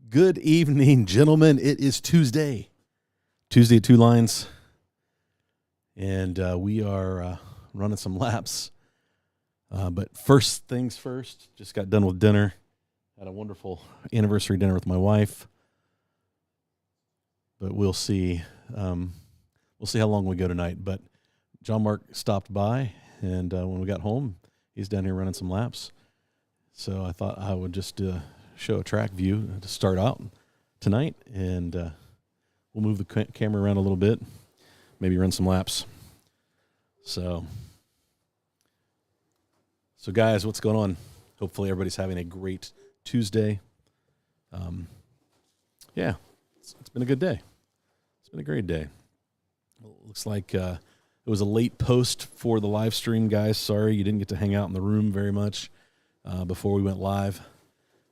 Good evening, gentlemen. It is Tuesday at Two Lines, and we are running some laps. But first things first, just got done with dinner. Had a wonderful anniversary dinner with my wife. But we'll see. We'll see how long we go tonight. But John Mark stopped by, and when we got home, he's down here running some laps. So I thought I would just show a track view to start out tonight, and we'll move the camera around a little bit, maybe run some laps. So guys, what's going on? Hopefully everybody's having a great Tuesday. Yeah, it's been a good day. It's been a great day. Well, it looks like it was a late post for the live stream, guys. Sorry you didn't get to hang out in the room very much before we went live.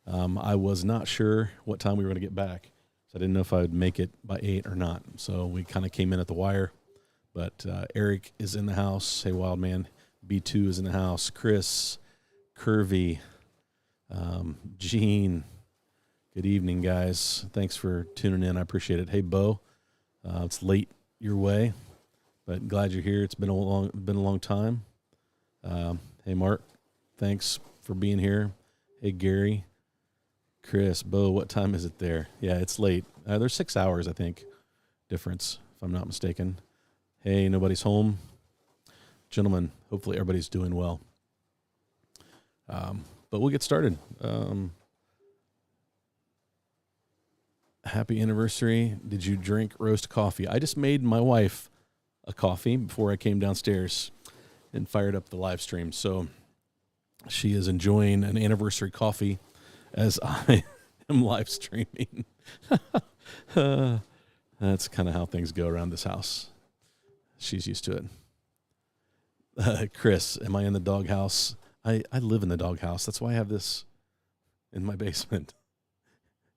I was not sure what time we were going to get back, so I didn't know if I would make it by 8 or not. So we kind of came in at the wire. But Eric is in the house. Hey, Wild Man. B2 is in the house. Chris, Curvy, Gene. Good evening, guys. Thanks for tuning in. I appreciate it. Hey, Bo. It's late your way, but glad you're here. It's been a long time. Hey, Mark. Thanks for being here. Hey, Gary. Chris, Bo, what time is it there? Yeah, it's late. There's 6 hours, I think, difference, if I'm not mistaken. Hey, nobody's home. Gentlemen, hopefully everybody's doing well. But we'll get started. Happy anniversary. Did you drink roast coffee? I just made my wife a coffee before I came downstairs and fired up the live stream. So she is enjoying an anniversary coffee as I am live streaming. That's kind of how things go around this house. She's used to it. Chris, am I in the doghouse? I live in the doghouse. That's why I have this in my basement.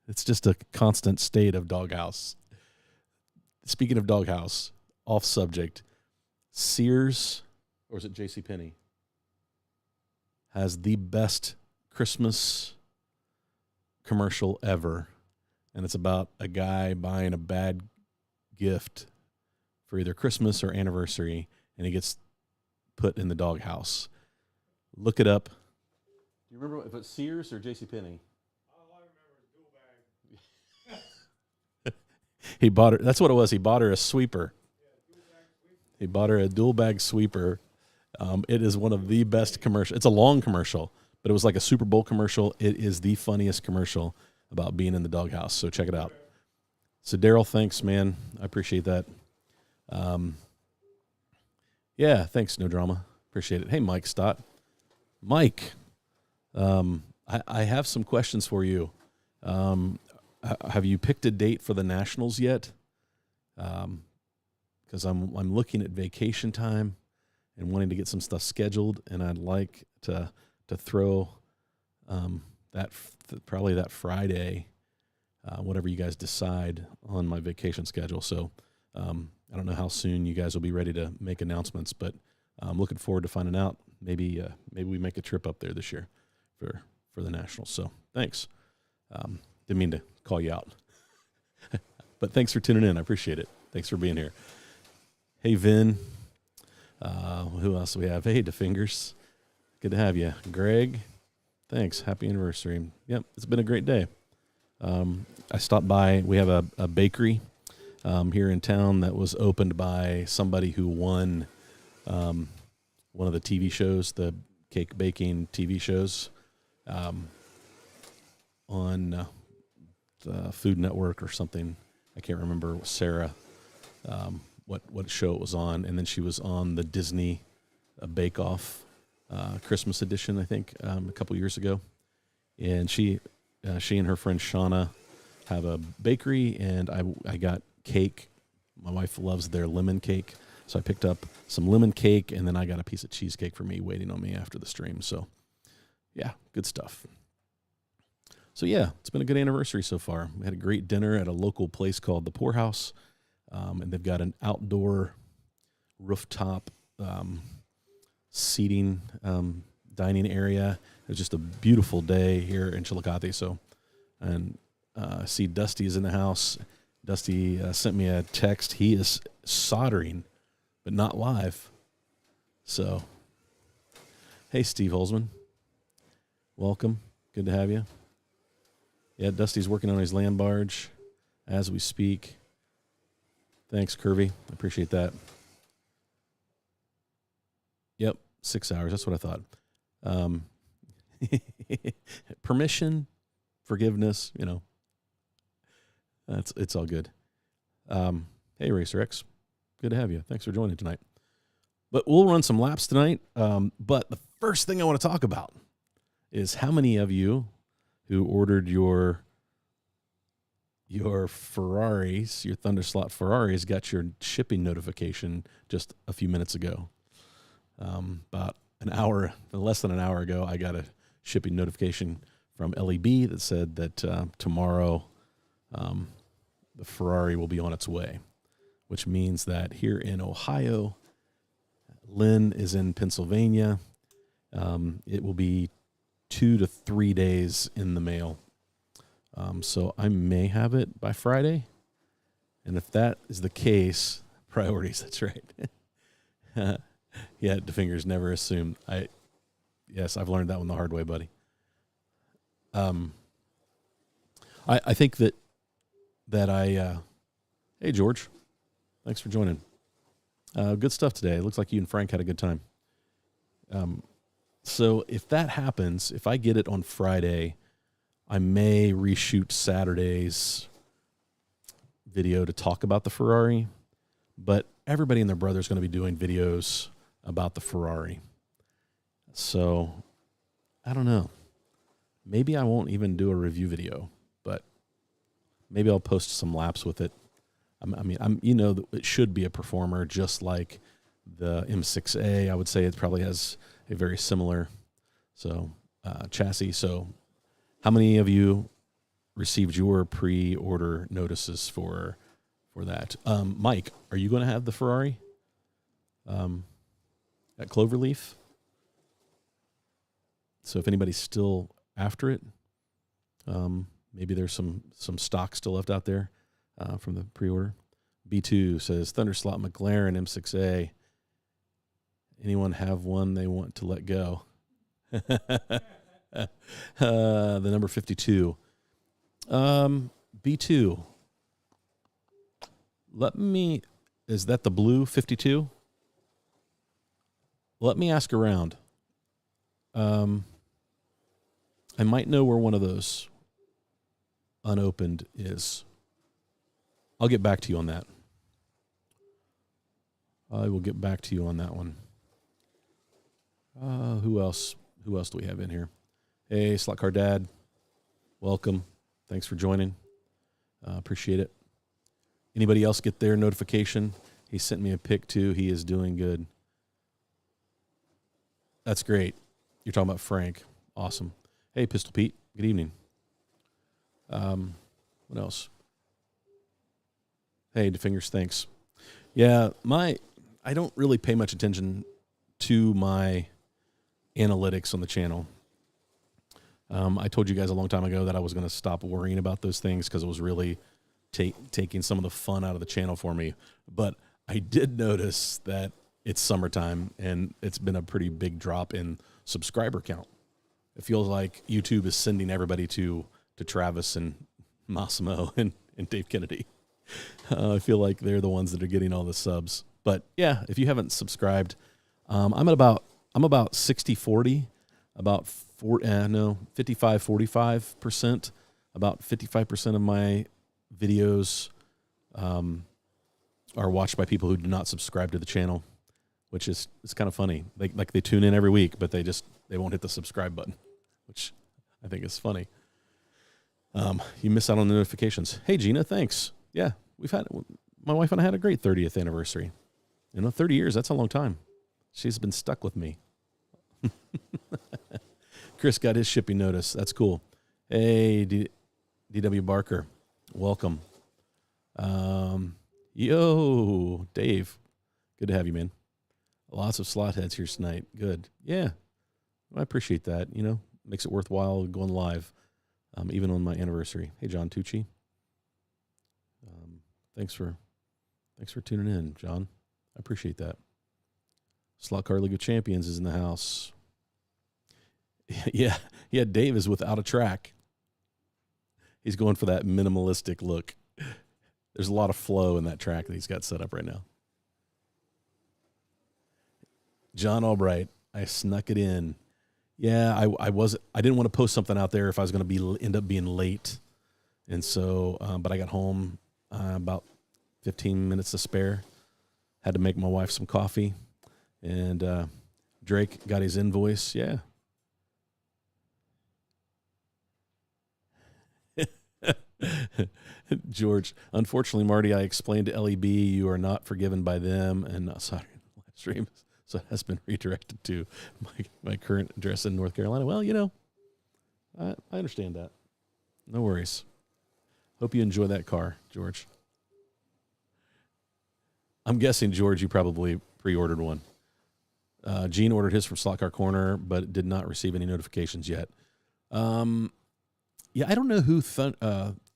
It's just a constant state of doghouse. Speaking of doghouse, off subject, Sears, or is it JCPenney, has the best Christmas commercial ever, and it's about a guy buying a bad gift for either Christmas or anniversary, and he gets put in the doghouse. Look it up. Do you remember if it's Sears or JCPenney? All I remember is dual bag. He bought her. That's what it was. He bought her a sweeper. Yeah, dual bag sweeper. He bought her a dual bag sweeper. It is one of the best commercials. It's a long commercial, but it was like a Super Bowl commercial. It is the funniest commercial about being in the doghouse. So check it out. So Daryl, thanks, man. I appreciate that. Yeah, thanks, No Drama. Appreciate it. Hey, Mike Stott. Mike, I have some questions for you. Have you picked a date for the Nationals yet? Because I'm looking at vacation time and wanting to get some stuff scheduled, and I'd like to throw probably that Friday, whatever you guys decide on my vacation schedule. So I don't know how soon you guys will be ready to make announcements, but I'm looking forward to finding out. Maybe we make a trip up there this year for the Nationals. So thanks. Didn't mean to call you out, but thanks for tuning in. I appreciate it. Thanks for being here. Hey, Vin. Who else do we have? Hey, DeFingers. Good to have you. Greg, thanks. Happy anniversary. Yep, it's been a great day. I stopped by. We have a bakery here in town that was opened by somebody who won one of the TV shows, the cake baking TV shows, on the Food Network or something. I can't remember. It was Sarah. What show it was on, and then she was on the Disney Bake Off Christmas edition, I think, a couple years ago. And she and her friend Shauna have a bakery, and I got cake. My wife loves their lemon cake, so I picked up some lemon cake, and then I got a piece of cheesecake for me waiting on me after the stream. So, yeah, good stuff. So, yeah, it's been a good anniversary so far. We had a great dinner at a local place called The Poorhouse. And they've got an outdoor rooftop seating dining area. It was just a beautiful day here in Chillicothe. So, and I see Dusty is in the house. Dusty sent me a text. He is soldering, but not live. So, hey, Steve Holzman. Welcome. Good to have you. Yeah, Dusty's working on his land barge as we speak. Thanks, Curvy. I appreciate that. Yep, 6 hours. That's what I thought. Permission, forgiveness, it's all good. Hey, Racer X. Good to have you. Thanks for joining tonight. But we'll run some laps tonight. But the first thing I want to talk about is how many of you who ordered your Ferraris, your Thunderslot Ferraris, got your shipping notification just a few minutes ago. About less than an hour ago, I got a shipping notification from LEB that said that tomorrow the Ferrari will be on its way, which means that here in Ohio, Lynn is in Pennsylvania. It will be 2 to 3 days in the mail. So I may have it by Friday. And if that is the case, priorities, that's right. Yeah, DeFingers never assumed. Yes, I've learned that one the hard way, buddy. I think that hey, George, thanks for joining. Good stuff today. It looks like you and Frank had a good time. So if that happens, if I get it on Friday, I may reshoot Saturday's video to talk about the Ferrari, but everybody and their brother is going to be doing videos about the Ferrari. So I don't know. Maybe I won't even do a review video, but maybe I'll post some laps with it. It should be a performer just like the M6A. I would say it probably has a very similar chassis. So how many of you received your pre-order notices for that? Mike, are you going to have the Ferrari at Cloverleaf? So if anybody's still after it, maybe there's some stock still left out there from the pre-order. B2 says, Thunderslot McLaren M6A. Anyone have one they want to let go? The number 52. B2. Is that the blue 52? Let me ask around. I might know where one of those unopened is. I'll get back to you on that. I will get back to you on that one. Who else? Who else do we have in here? Hey, Slot Car Dad. Welcome. Thanks for joining. Appreciate it. Anybody else get their notification? He sent me a pic too. He is doing good. That's great. You're talking about Frank. Awesome. Hey, Pistol Pete. Good evening. What else? Hey, DeFingers, thanks. Yeah, I don't really pay much attention to my analytics on the channel. I told you guys a long time ago that I was going to stop worrying about those things because it was really taking some of the fun out of the channel for me. But I did notice that it's summertime and it's been a pretty big drop in subscriber count. It feels like YouTube is sending everybody to Travis and Massimo and Dave Kennedy. I feel like they're the ones that are getting all the subs. But yeah, if you haven't subscribed, I'm about 60-40, about 55-45%. About 55% of my videos are watched by people who do not subscribe to the channel, which is kind of funny. They tune in every week, but they won't hit the subscribe button, which I think is funny. You miss out on the notifications. Hey, Gina, thanks. Yeah, my wife and I had a great 30th anniversary. 30 years, that's a long time. She's been stuck with me. Chris got his shipping notice. That's cool. Hey, DW Barker, welcome. Yo, Dave, good to have you, man. Lots of slot heads here tonight. Good. Yeah, I appreciate that. Makes it worthwhile going live. even on my anniversary. Hey, John Tucci. Thanks for tuning in, John. I appreciate that. Slot Car League of Champions is in the house. Yeah, Dave is without a track. He's going for that minimalistic look. There's a lot of flow in that track that he's got set up right now. John Albright, I snuck it in. Yeah, I didn't want to post something out there if I was going to end up being late. And so, but I got home about 15 minutes to spare. Had to make my wife some coffee. And Drake got his invoice. Yeah. George, unfortunately, Marty, I explained to LEB you are not forgiven by them, and sorry, live stream, so it has been redirected to my current address in North Carolina. Well, I understand that. No worries. Hope you enjoy that car, George. I'm guessing, George, you probably pre-ordered one. Gene ordered his from Slot Car Corner, but did not receive any notifications yet. Yeah, I don't know who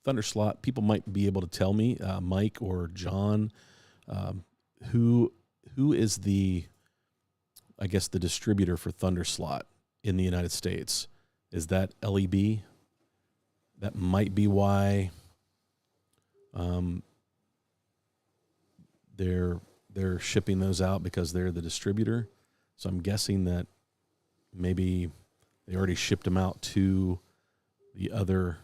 Thunderslot, people might be able to tell me, Mike or John, who is the distributor for Thunderslot in the United States. Is that LEB? That might be why they're shipping those out, because they're the distributor. So I'm guessing that maybe they already shipped them out to the other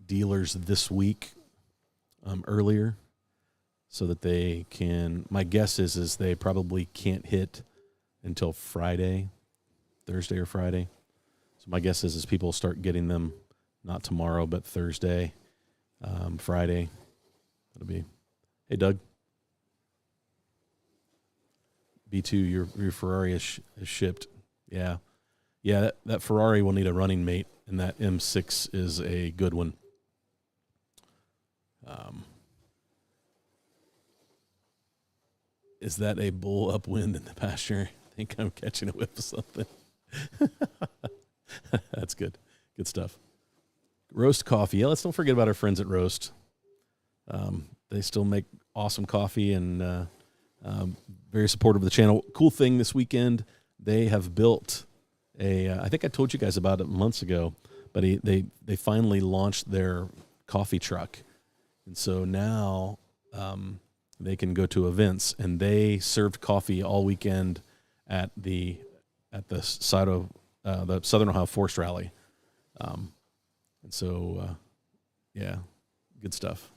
dealers this week earlier, so that they can. My guess is they probably can't hit until Thursday or Friday. So my guess is people start getting them not tomorrow but Thursday, Friday. That'll be. Hey, Doug. B2, your Ferrari is shipped. Yeah. Yeah, that Ferrari will need a running mate, and that M6 is a good one. Is that a bull upwind in the pasture? I think I'm catching a whiff of something. That's good. Good stuff. Roast Coffee. Yeah, let's don't forget about our friends at Roast. They still make awesome coffee and very supportive of the channel. Cool thing this weekend, they have built I think I told you guys about it months ago, but they finally launched their coffee truck. And so now they can go to events, and they served coffee all weekend at the side of the Southern Ohio Forest Rally. And so, yeah, good stuff.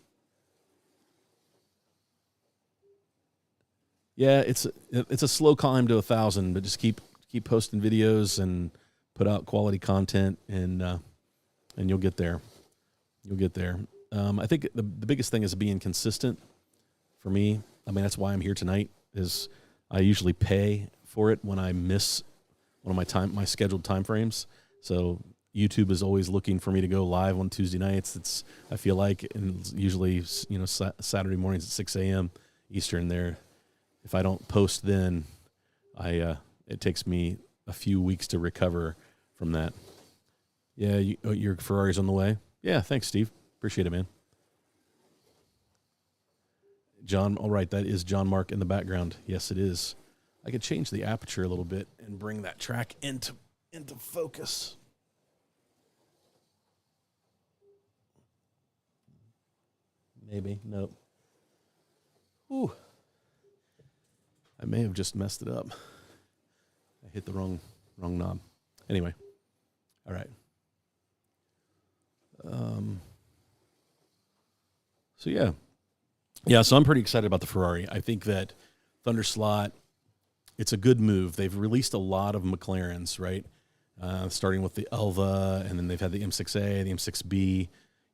Yeah, it's a slow climb to 1,000, but just keep posting videos and put out quality content, and you'll get there. You'll get there. I think the biggest thing is being consistent for me. I mean, that's why I'm here tonight, is I usually pay for it when I miss one of my scheduled time frames. So YouTube is always looking for me to go live on Tuesday nights. I feel like, and it's usually, Saturday mornings at 6 a.m. Eastern there. If I don't post then, it takes me a few weeks to recover from that. Yeah, your Ferrari's on the way. Yeah, thanks, Steve. Appreciate it, man. John, all right, that is John Mark in the background. Yes, it is. I could change the aperture a little bit and bring that track into focus. Maybe. Nope. Ooh. I may have just messed it up. I hit the wrong knob. Anyway. All right. So yeah. Yeah, so I'm pretty excited about the Ferrari. I think that Thunderslot, it's a good move. They've released a lot of McLarens, right? Starting with the Elva, and then they've had the M6A, the M6B,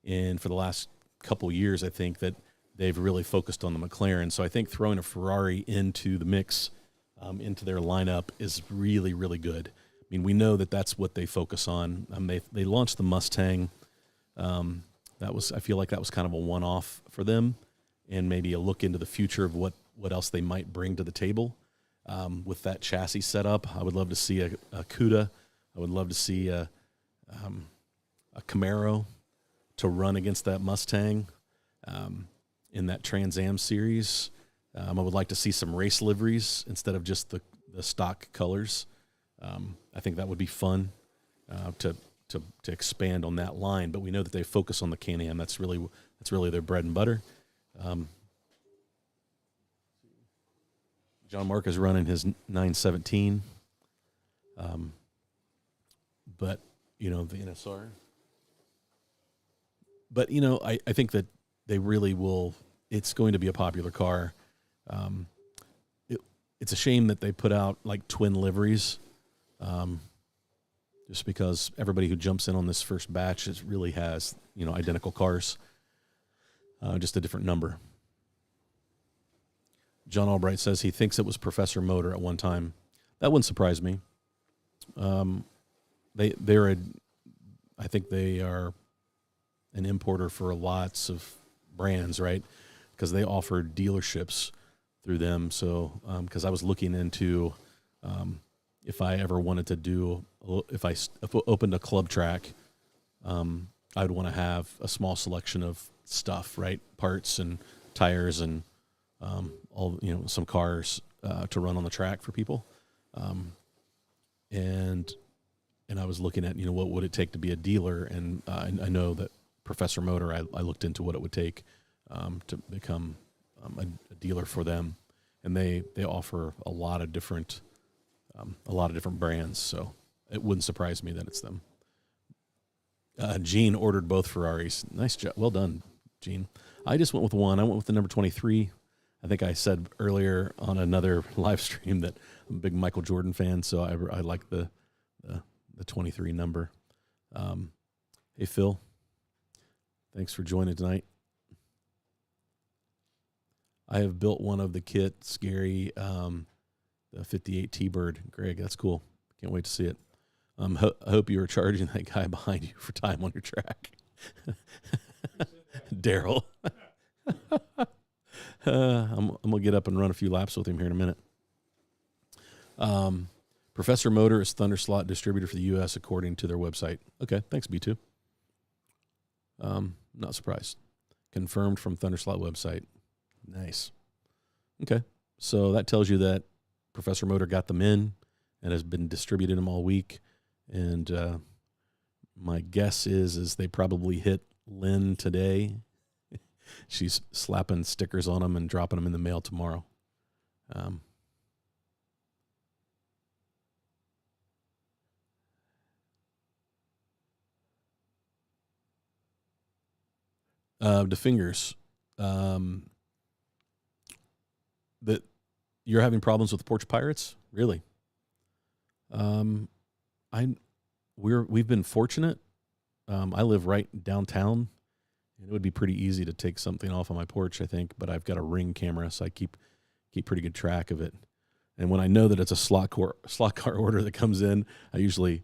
and for the last couple years, I think that they've really focused on the McLaren. So I think throwing a Ferrari into the mix, into their lineup, is really, really good. I mean, we know that that's what they focus on. They launched the Mustang. I feel like that was kind of a one-off for them, and maybe a look into the future of what else they might bring to the table with that chassis setup. I would love to see a CUDA. I would love to see a Camaro to run against that Mustang in that Trans Am series. I would like to see some race liveries instead of just the stock colors. I think that would be fun to expand on that line. But we know that they focus on the Can-Am. That's really their bread and butter. John Mark is running his 917. But, the NSR. But, I think that they really will. It's going to be a popular car. It's a shame that they put out like twin liveries, just because everybody who jumps in on this first batch really has, identical cars, just a different number. John Albright says he thinks it was Professor Motor at one time. That wouldn't surprise me. I think they are an importer for lots of brands, right? Because they offer dealerships through them. So, because I was looking into if I ever wanted to do, if I opened a club track, I'd want to have a small selection of stuff, right? Parts and tires and all, some cars to run on the track for people. And I was looking at, what would it take to be a dealer? And I know that Professor Motor, I looked into what it would take to become a dealer for them. And they offer a lot of different brands. So it wouldn't surprise me that it's them. Gene ordered both Ferraris. Nice job. Well done, Gene. I just went with one. I went with the number 23. I think I said earlier on another live stream that I'm a big Michael Jordan fan, so I like the 23 number. Hey, Phil. Thanks for joining tonight. I have built one of the kit, Scary, the 58 T-Bird. Greg, that's cool. Can't wait to see it. I hope you were charging that guy behind you for time on your track. Daryl. I'm going to get up and run a few laps with him here in a minute. Professor Motor is Thunderslot distributor for the U.S. according to their website. Okay, thanks, B2. Not surprised. Confirmed from Thunderslot website. Nice. Okay, so that tells you that Professor Motor got them in and has been distributing them all week. And my guess is they probably hit Lynn today. She's slapping stickers on them and dropping them in the mail tomorrow. The fingers. That you're having problems with porch pirates? Really? We've been fortunate. I live right downtown. It would be pretty easy to take something off on my porch, I think, but I've got a Ring camera, so I keep pretty good track of it. And when I know that it's a slot car order that comes in, I usually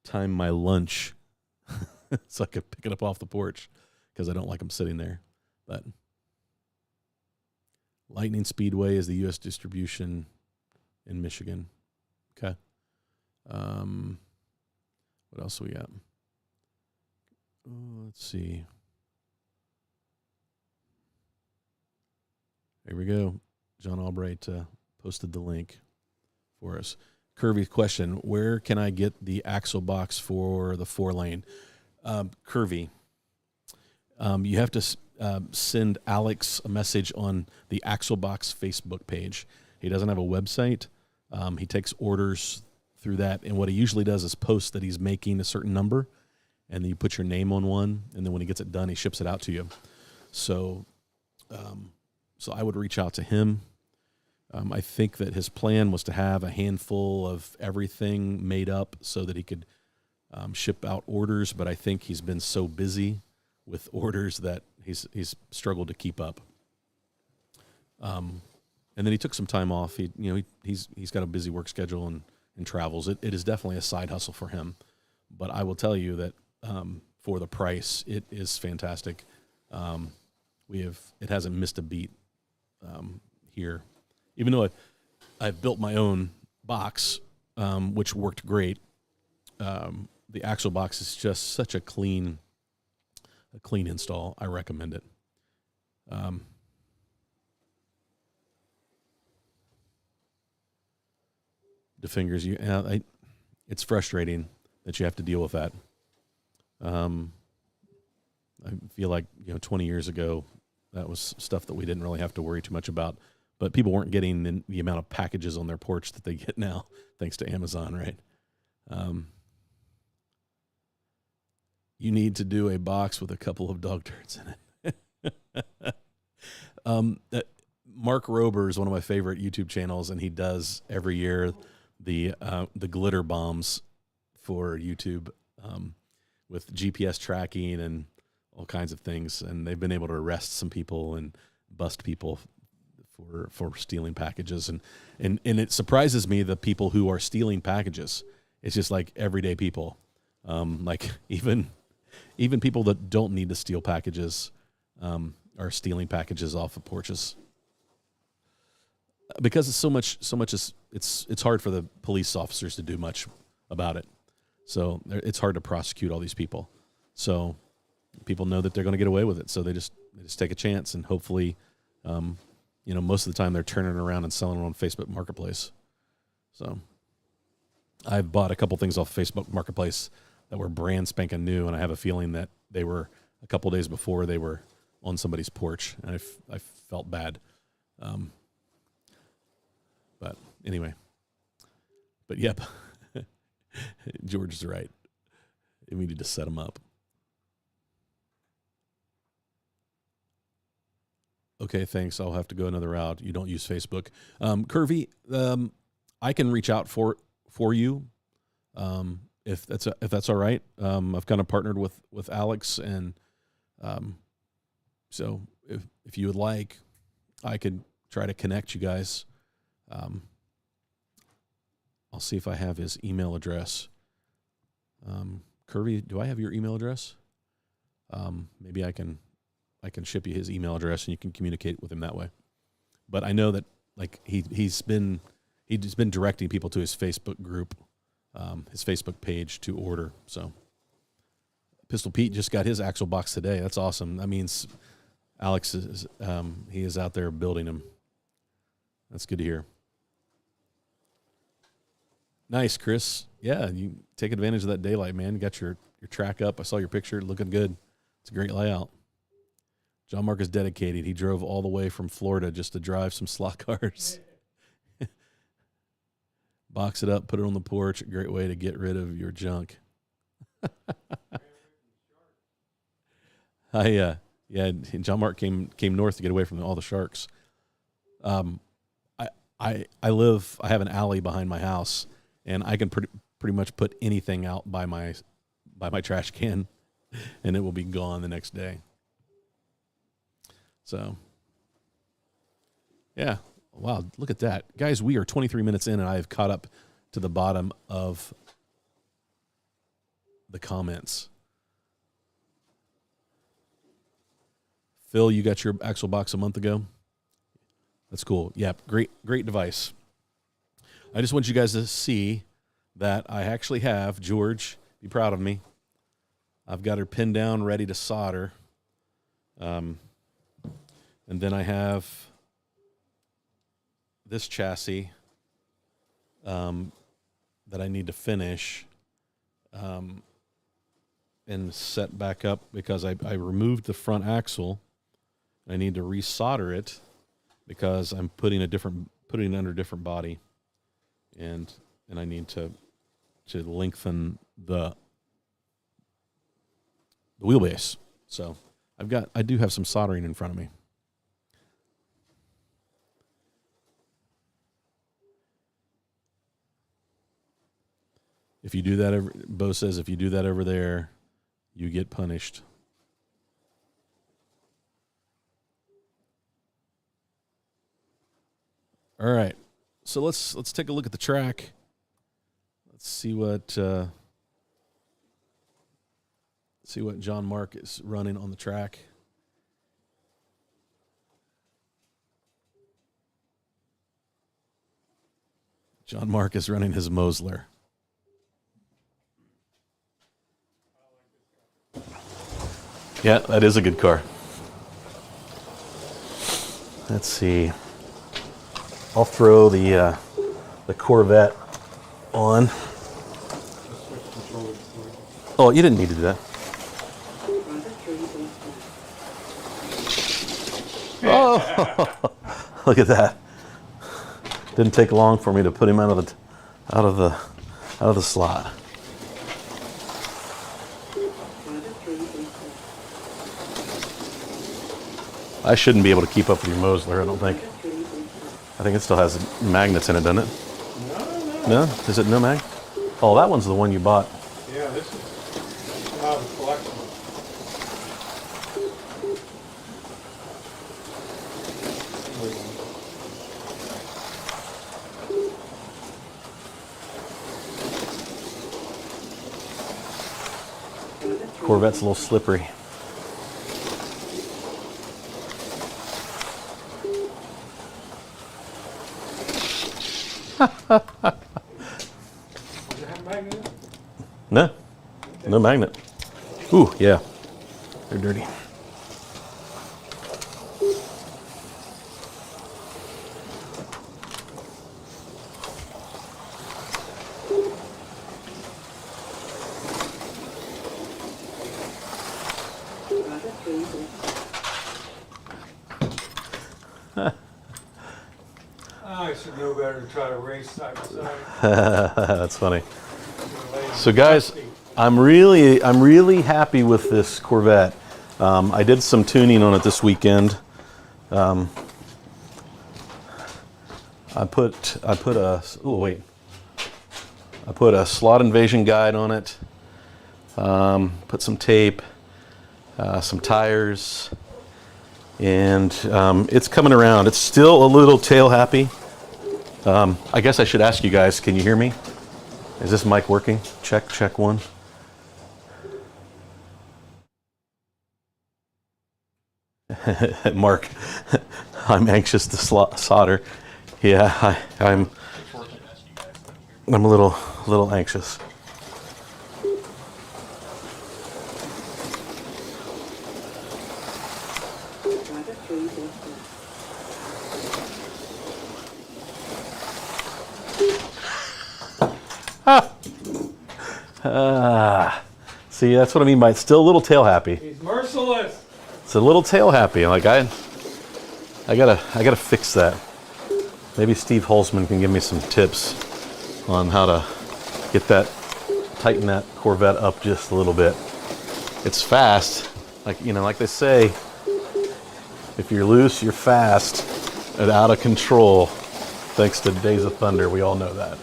time my lunch so I can pick it up off the porch because I don't like them sitting there. But Lightning Speedway is the U.S. distribution in Michigan. Okay. What else we got? Let's see. There we go. John Albright posted the link for us. Curvy question, where can I get the axle box for the 4-lane? Curvy, you have to send Alex a message on the axle box Facebook page. He doesn't have a website. He takes orders through that, and what he usually does is post that he's making a certain number, and then you put your name on one, and then when he gets it done, he ships it out to you. So I would reach out to him. I think that his plan was to have a handful of everything made up so that he could ship out orders, but I think he's been so busy with orders that he's struggled to keep up. And then he took some time off. He's got a busy work schedule and travels. It is definitely a side hustle for him. But I will tell you that for the price, it is fantastic. It hasn't missed a beat here. Even though I've built my own box, which worked great, the axle box is just such a clean install. I recommend it. The fingers, it's frustrating that you have to deal with that. I feel like 20 years ago, that was stuff that we didn't really have to worry too much about. But people weren't getting the amount of packages on their porch that they get now, thanks to Amazon, right? You need to do a box with a couple of dog turds in it. Mark Rober is one of my favorite YouTube channels, and he does every year the glitter bombs for YouTube with GPS tracking and all kinds of things. And they've been able to arrest some people and bust people for stealing packages. And it surprises me, the people who are stealing packages. It's just like everyday people. Like even people that don't need to steal packages are stealing packages off of porches. Because it's so much it's hard for the police officers to do much about it. So it's hard to prosecute all these people. So people know that they're going to get away with it. So they just take a chance, and hopefully, most of the time they're turning around and selling it on Facebook Marketplace. So I've bought a couple things off Facebook Marketplace that were brand spanking new, and I have a feeling that they were a couple days before they were on somebody's porch, and I felt bad. But anyway, yep, George is right. We need to set them up. Okay, thanks. I'll have to go another route. You don't use Facebook. Curvy, I can reach out for you if that's all right. I've kind of partnered with Alex, and so if you would like, I could try to connect you guys. I'll see if I have his email address. Curvy, do I have your email address? Maybe I can ship you his email address and you can communicate with him that way. But I know that like he's been directing people to his Facebook group, his Facebook page to order. So Pistol Pete just got his axle box today. That's awesome. That means Alex he is out there building them. That's good to hear. Nice, Chris. Yeah, you take advantage of that daylight, man. You got your track up. I saw your picture, looking good. It's a great layout. John Mark is dedicated. He drove all the way from Florida just to drive some slot cars. Box it up, put it on the porch. A great way to get rid of your junk. Yeah, John Mark came north to get away from all the sharks. I have an alley behind my house, and I can pretty much put anything out by my trash can, and it will be gone the next day. So, yeah. Wow, look at that. Guys, we are 23 minutes in, and I have caught up to the bottom of the comments. Phil, you got your axle box a month ago? That's cool. Yeah, great device. I just want you guys to see that I actually have, George, be proud of me. I've got her pinned down, ready to solder. And then I have this chassis that I need to finish and set back up because I removed the front axle. I need to resolder it because I'm putting it under a different body, and I need to lengthen the wheelbase. So I do have some soldering in front of me. If you do that, Bo says, if you do that over there, you get punished. All right, so let's take a look at the track. Let's see what John Mark is running on the track. John Mark is running his Mosler. Yeah, that is a good car. Let's see. I'll throw the Corvette on. Oh, you didn't need to do that. Oh, look at that! Didn't take long for me to put him out of the slot. I shouldn't be able to keep up with your Mosler, I don't think. I think it still has magnets in it, doesn't it? No? Is it no mag? Oh, that one's the one you bought. Yeah, this is out of the collection. Corvette's a little slippery. Does it have a magnet? No, no magnet. Ooh, yeah, they're dirty. I should know better to try to race side by side. That's funny. So guys, I'm really happy with this Corvette. I did some tuning on it this weekend. I put a slot invasion guide on it. Put some tape, some tires, and it's coming around. It's still a little tail happy. I guess I should ask you guys, can you hear me? Is this mic working? Check one. Mark, I'm anxious to solder. Yeah, I'm a little anxious. See, that's what I mean by it's still a little tail happy. He's merciless. It's a little tail happy. Like I gotta fix that. Maybe Steve Holzman can give me some tips on how to tighten that Corvette up just a little bit. It's fast, like they say, if you're loose, you're fast and out of control. Thanks to Days of Thunder, we all know that.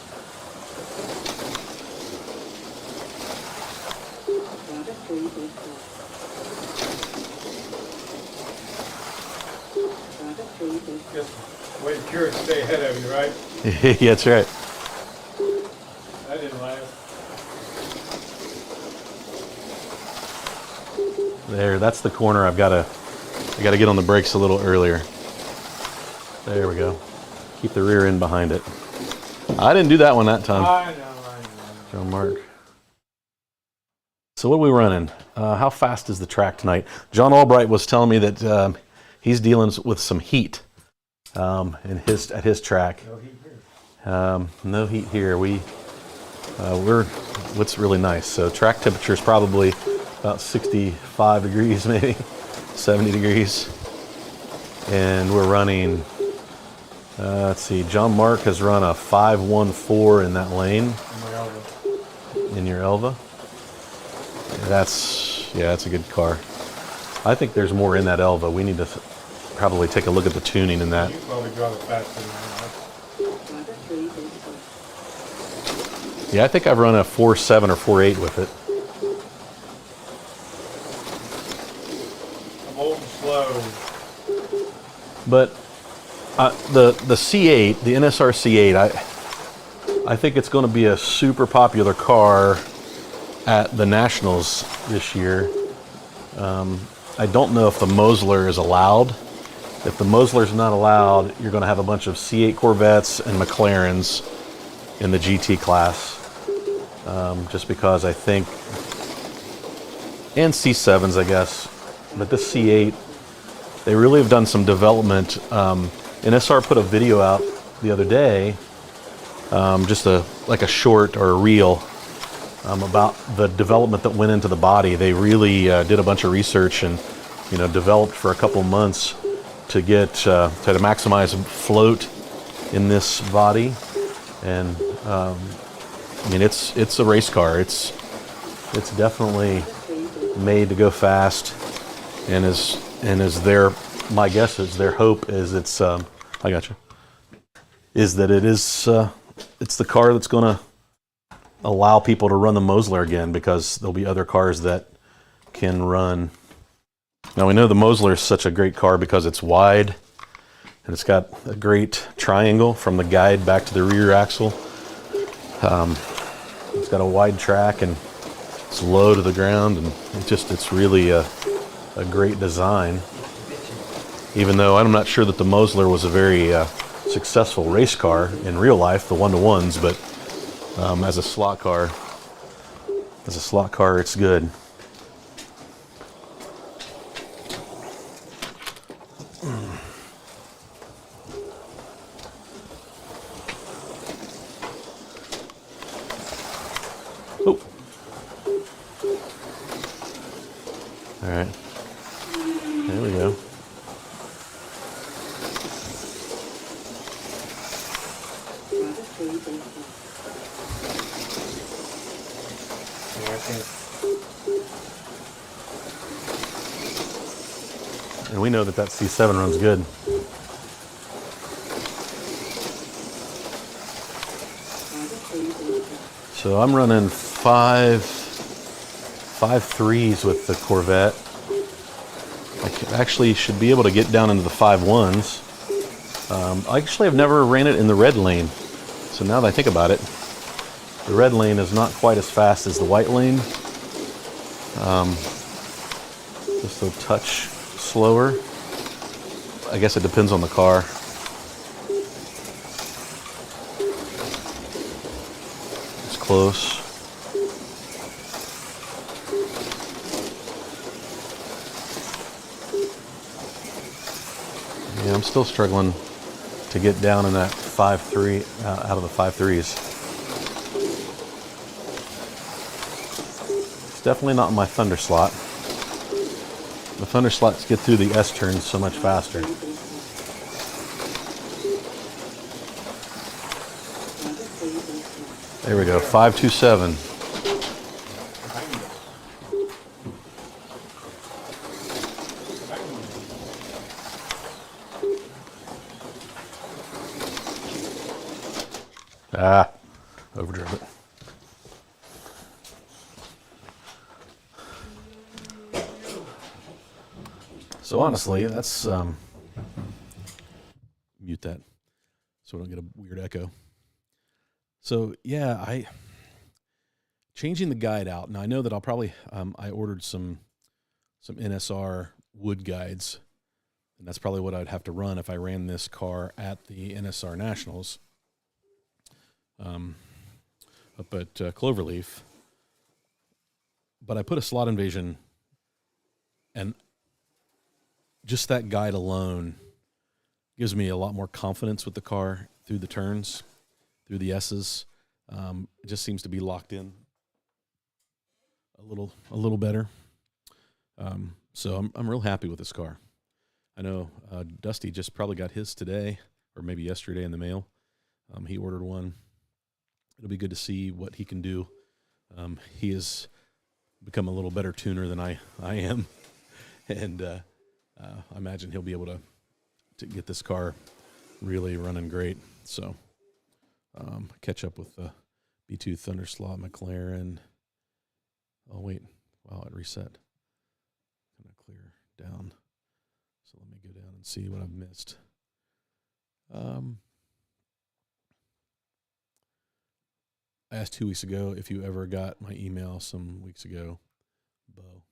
Just wait for Kurt to stay ahead of you, right? Yeah, that's right. That didn't last. There, that's the corner. I gotta get on the brakes a little earlier. There we go. Keep the rear end behind it. I didn't do that one that time. I know. John Mark. So what are we running? How fast is the track tonight? John Albright was telling me that he's dealing with some heat at his track. No heat here. No heat here. What's really nice. So track temperature is probably about 65 degrees, maybe 70 degrees, and we're running. Let's see. John Mark has run a 514 in that lane. In your Elva. That's a good car. I think there's more in that Elva. We need to probably take a look at the tuning in that. You probably drive it faster than Yeah, I think I've run a 4.7 or 4.8 with it. I'm old and slow. But the C8, the NSR C8, I think it's going to be a super popular car at the Nationals this year. I don't know if the Mosler is allowed. If the Mosler is not allowed, you're going to have a bunch of C8 Corvettes and McLarens in the GT class. Just because I think, and C7s, I guess. But this C8, they really have done some development. NSR put a video out the other day, just like a short or a reel about the development that went into the body. They really did a bunch of research and developed for a couple months to get to maximize float in this body. And I mean, it's a race car. It's definitely made to go fast, and is their, my guess is their hope is it's I got you, is that it's the car that's going to allow people to run the Mosler again, because there'll be other cars that can run. Now we know the Mosler is such a great car because it's wide and it's got a great triangle from the guide back to the rear axle. It's got a wide track and it's low to the ground, and it's really a great design. Even though I'm not sure that the Mosler was a very successful race car in real life, the one-to-ones, but as a slot car, it's good. Oh. All right. There we go. And we know that C7 runs good. So I'm running five threes with the Corvette. I actually should be able to get down into the 5.1s. I actually have never ran it in the red lane. So now that I think about it, the red lane is not quite as fast as the white lane. Just a touch slower. I guess it depends on the car. It's close. Yeah, I'm still struggling to get down in that 5.3 out of the 5.3s. It's definitely not my Thunderslot. The Thunderslots get through the S turns so much faster. There we go, 5.27. Overdrove it. So honestly, that's mute that so we don't get a weird echo. So yeah, changing the guide out. Now I know that I'll probably I ordered some NSR wood guides, and that's probably what I'd have to run if I ran this car at the NSR Nationals. Up at Cloverleaf, but I put a Slot Invasion, and just that guide alone gives me a lot more confidence with the car through the turns, through the S's. It just seems to be locked in a little better. So I'm real happy with this car. I know Dusty just probably got his today or maybe yesterday in the mail. He ordered one. It'll be good to see what he can do. He has become a little better tuner than I am, and I imagine he'll be able to get this car really running great. So catch up with the B2 Thunderslot McLaren. Oh wait, wow, it reset. Kind of clear down. So let me go down and see what I've missed. I asked 2 weeks ago if you ever got my email some weeks ago, Bo.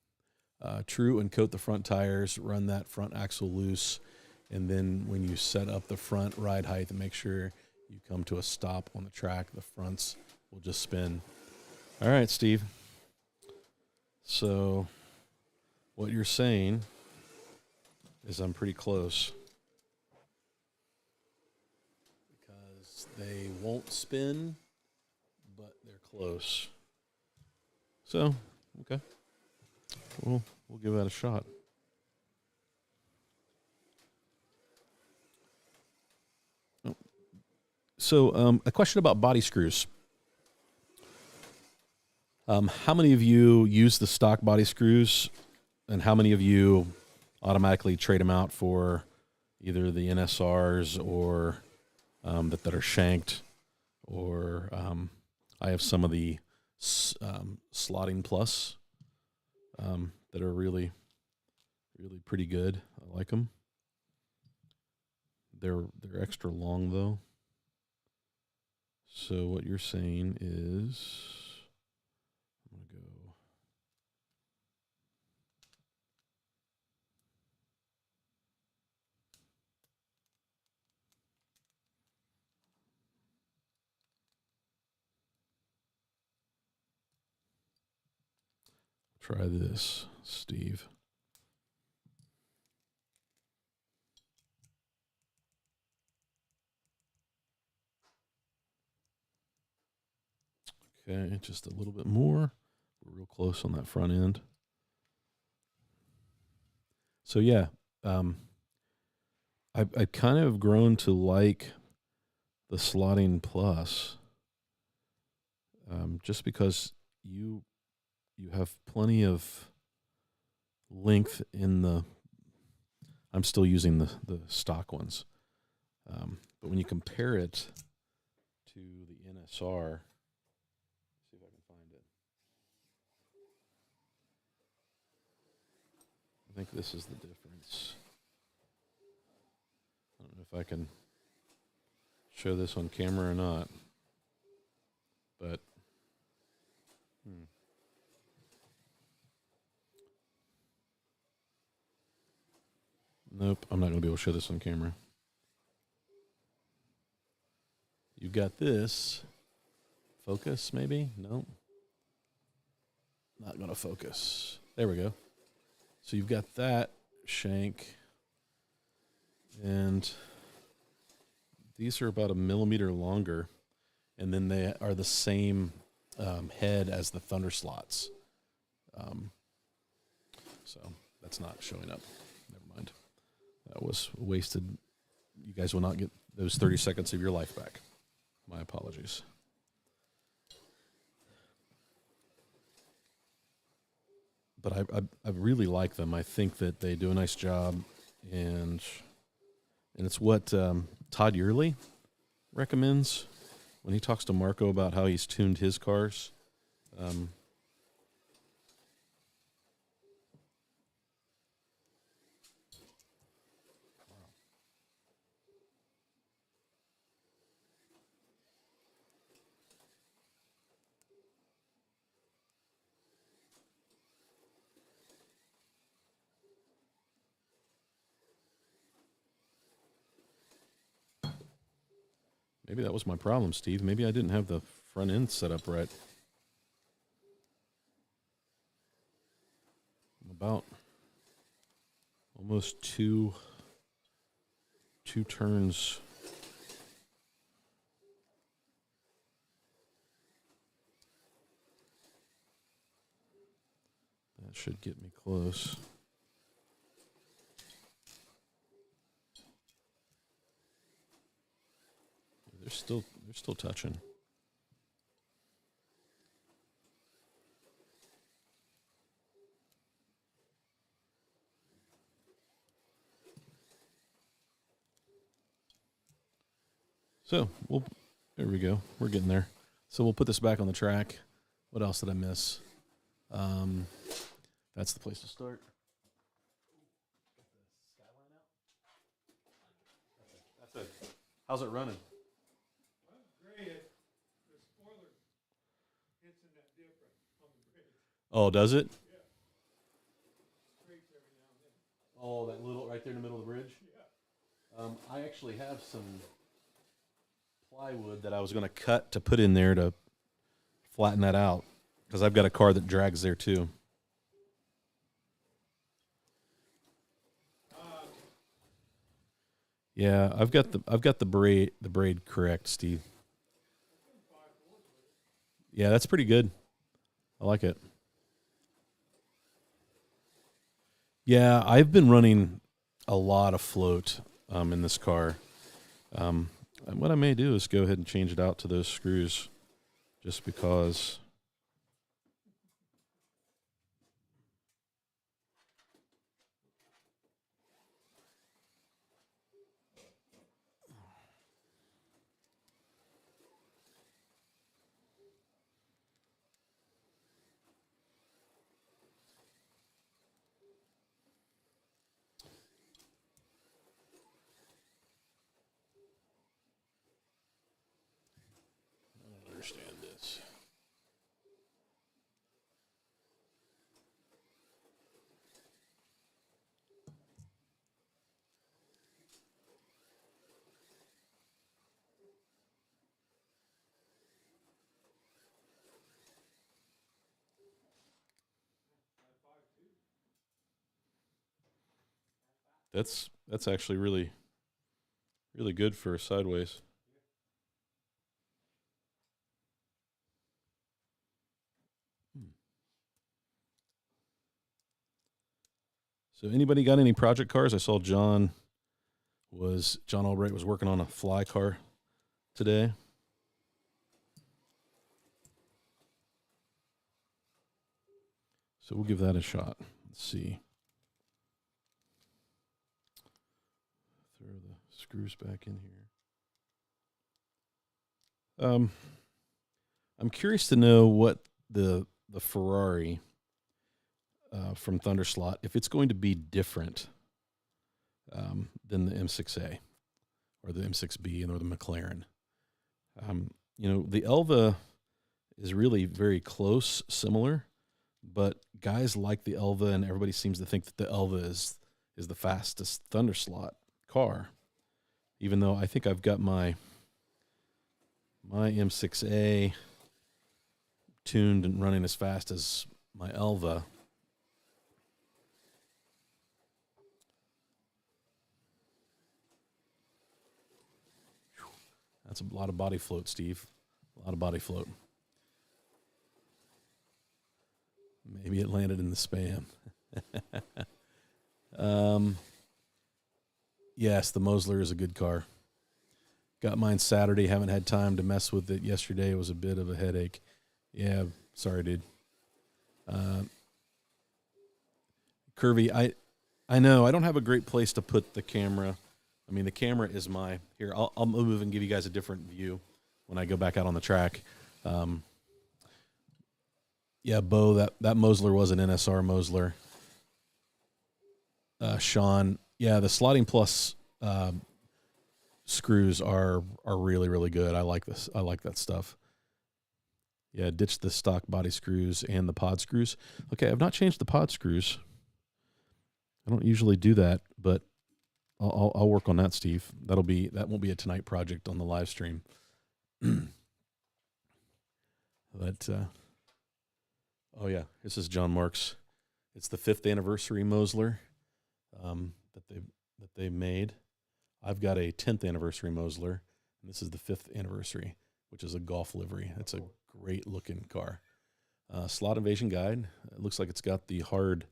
True, and coat the front tires, run that front axle loose, and then when you set up the front ride height, and make sure you come to a stop on the track, the fronts will just spin. All right, Steve. So what you're saying is I'm pretty close. Because they won't spin, but they're close. So, okay. We'll give that a shot. So, a question about body screws. How many of you use the stock body screws, and how many of you automatically trade them out for either the NSRs or that are shanked, or I have some of the slotting plus that are really, really pretty good. I like them. They're extra long though. So what you're saying is, I'm gonna go. Try this, Steve. Okay, just a little bit more. We're real close on that front end. So yeah, I've kind of grown to like the slotting plus, just because you have plenty of length in the. I'm still using the stock ones, but when you compare it to the NSR, see if I can find it. I think this is the difference. I don't know if I can show this on camera or not, but nope, I'm not going to be able to show this on camera. You've got this. Focus, maybe? Nope. Not going to focus. There we go. So you've got that shank, and these are about 1 millimeter longer, and then they are the same head as the Thunderslots. So that's not showing up. Never mind. That was wasted. You guys will not get those 30 seconds of your life back. My apologies. But I really like them. I think that they do a nice job, and it's what Todd Yearley recommends when he talks to Marco about how he's tuned his cars. Maybe that was my problem, Steve. Maybe I didn't have the front end set up right. I'm about almost two turns. That should get me close. They're still touching. So there we go. We're getting there. So we'll put this back on the track. What else did I miss? That's the place to start. That's it. How's it running? The spoiler hits in that different on the bridge. Oh, does it? Yeah. Scrapes every now and then. Oh, that little right there in the middle of the bridge? Yeah. I actually have some plywood that I was going to cut to put in there to flatten that out, because I've got a car that drags there too. Yeah, I've got the braid correct, Steve. Yeah, that's pretty good. I like it. Yeah, I've been running a lot of float in this car. And what I may do is go ahead and change it out to those screws, just because. I don't understand this. That's actually really good for sideways. Hmm. So anybody got any project cars? I saw John Albright was working on a fly car today. So we'll give that a shot. Let's see. Throw the screws back in here. I'm curious to know what the Ferrari from Thunderslot, if it's going to be different than the M6A or the M6B or the McLaren. The Elva is really very close, similar, but guys like the Elva, and everybody seems to think that the Elva is the fastest Thunderslot car. Even though I think I've got my M6A tuned and running as fast as my Elva. That's a lot of body float, Steve. A lot of body float. Maybe it landed in the spam. Yes, the Mosler is a good car. Got mine Saturday. Haven't had time to mess with it yesterday. It was a bit of a headache. Yeah, sorry, dude. Curvy, I know. I don't have a great place to put the camera. I mean, the camera is here. I'll move and give you guys a different view when I go back out on the track. Yeah, Bo, that Mosler was an NSR Mosler. Sean, yeah, the Slotting Plus screws are really, really good. I like this. I like that stuff. Yeah, ditch the stock body screws and the pod screws. Okay, I've not changed the pod screws. I don't usually do that, but I'll work on that, Steve. That won't be a tonight project on the live stream. But oh yeah, this is John Marks. It's the 5th anniversary Mosler that they made. I've got a 10th anniversary Mosler, and this is the 5th anniversary, which is a golf livery. It's a great looking car. Slot Invasion Guide. It looks like it's got the hard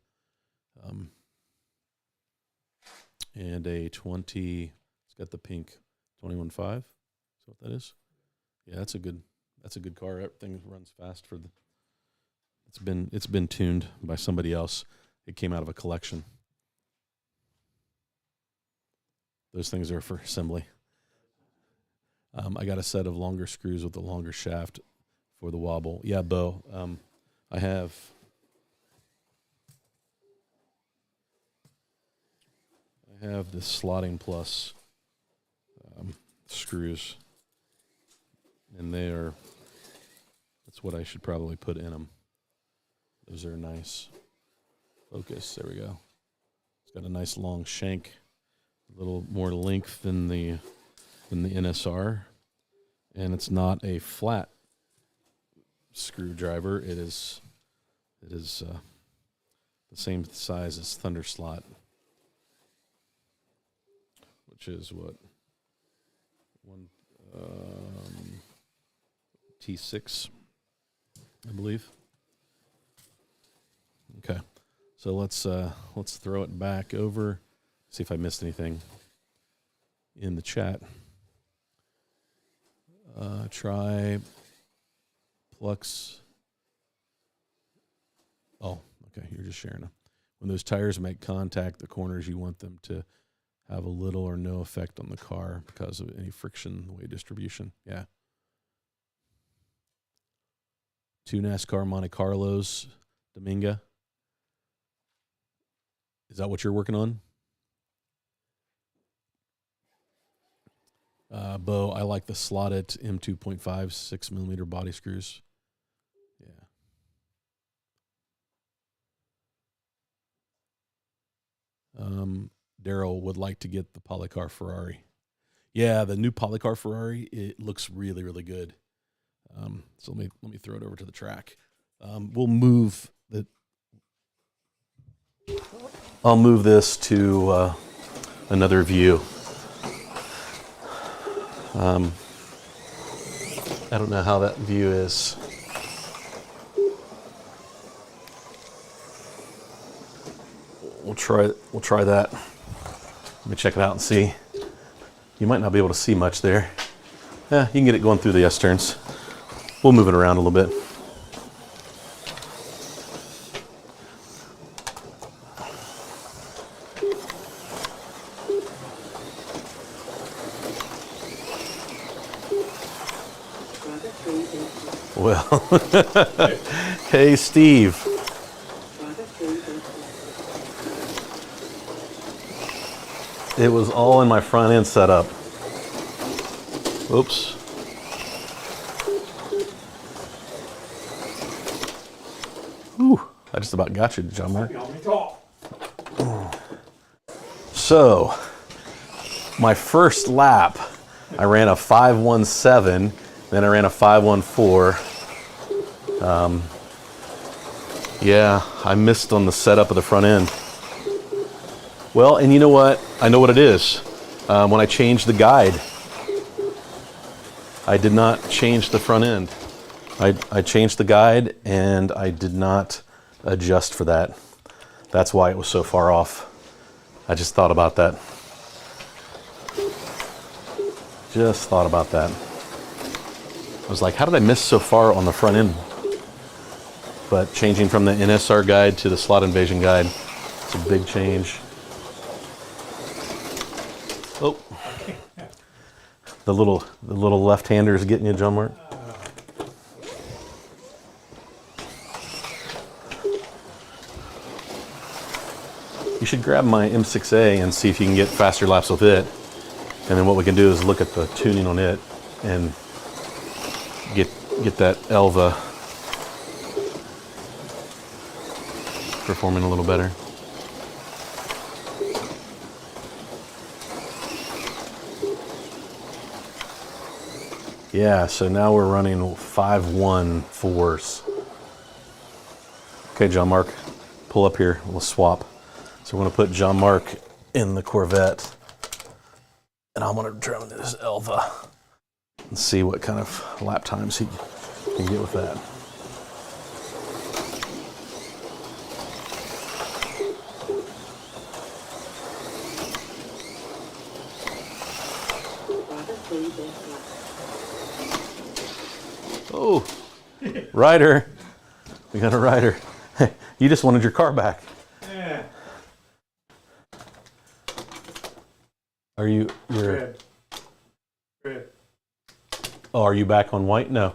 and a 20. It's got the pink 21.5. Is what that is? Yeah, that's a good car. Everything runs fast for the. It's been tuned by somebody else. It came out of a collection. Those things are for assembly. I got a set of longer screws with a longer shaft for the wobble. Yeah, Bo. I have the Slotting Plus screws, and that's what I should probably put in them. Those are nice. Focus, there we go. It's got a nice long shank, a little more length than the NSR, and it's not a flat screwdriver. It is the same size as Thunderslot, which is what? One T6, I believe. Okay, so let's throw it back over. See if I missed anything in the chat. Try Plux. Oh, okay. You're just sharing them. When those tires make contact, the corners, you want them to have a little or no effect on the car because of any friction, weight distribution. Yeah. 2 NASCAR Monte Carlos, Dominga. Is that what you're working on? Bo, I like the slotted M2.5 6mm body screws. Yeah. Daryl would like to get the Polycar Ferrari. Yeah, the new Polycar Ferrari, it looks really, really good. So let me throw it over to the track. We'll move the. I'll move this to another view. I don't know how that view is. We'll try that. Let me check it out and see. You might not be able to see much there. Yeah, you can get it going through the S-turns. We'll move it around a little bit. Well, hey, Steve. It was all in my front end setup. Oops. Whew, I just about got you, John Mark. So, my first lap, I ran a 5:17, then I ran a 5:14. Yeah, I missed on the setup of the front end. Well, and you know what? I know what it is. When I changed the guide, I did not change the front end. I changed the guide and I did not adjust for that. That's why it was so far off. I just thought about that. Just thought about that. I was like, how did I miss so far on the front end? But changing from the NSR guide to the slot invasion guide, it's a big change. Oh, the little left-hander is getting you, John Mark. You should grab my M6A and see if you can get faster laps with it. And then what we can do is look at the tuning on it and get that Elva performing a little better. Yeah, so now we're running 5:14s. Okay, John Mark, pull up here. We'll swap. So we're going to put John Mark in the Corvette, and I'm going to drive this Elva and see what kind of lap times he can get with that. Oh, rider. We got a rider. You just wanted your car back. Yeah. You're Red. Oh, are you back on white? No.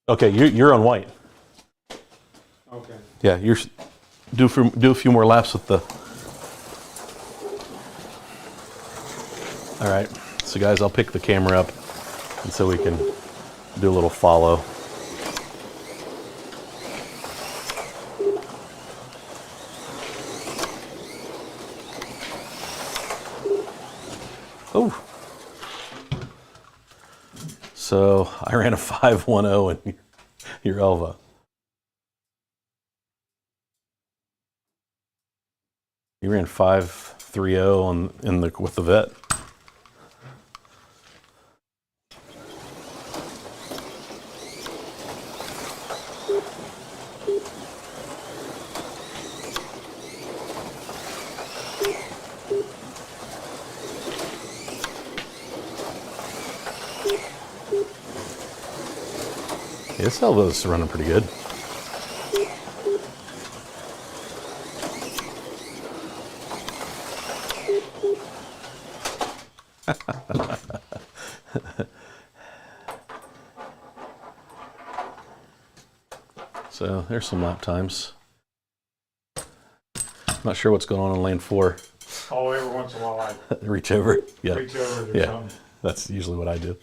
Okay, you're on white. Okay. Yeah, you're do a few more laps with the. All right, so guys, I'll pick the camera up, and so we can do a little follow. Oh. So I ran a 5:10 in your Elva. You ran 5:30 with the Vet. This elbow's running pretty good. So there's some lap times. Not sure what's going on in lane 4. Oh, every once in a while I Reach over. Yeah. reach over or Yeah. something. That's usually what I do.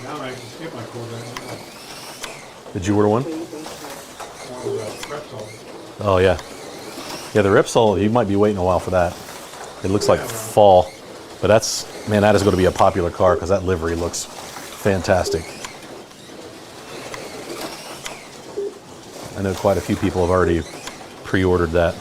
Now I can skip my quarter. Did you order one? One of the Repsol. Oh, yeah. Yeah, the Repsol, you might be waiting a while for that. It looks like Yeah, well. fall. But that's, man, that is going to be a popular car because that livery looks fantastic. I know quite a few people have already pre-ordered that.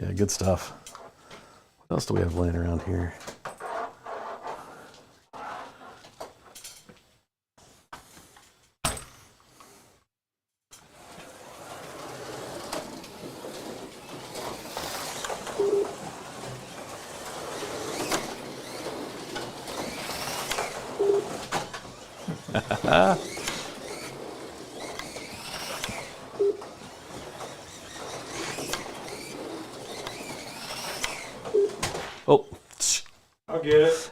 Yeah, good stuff. What else do we have laying around here? Oh, I'll get it.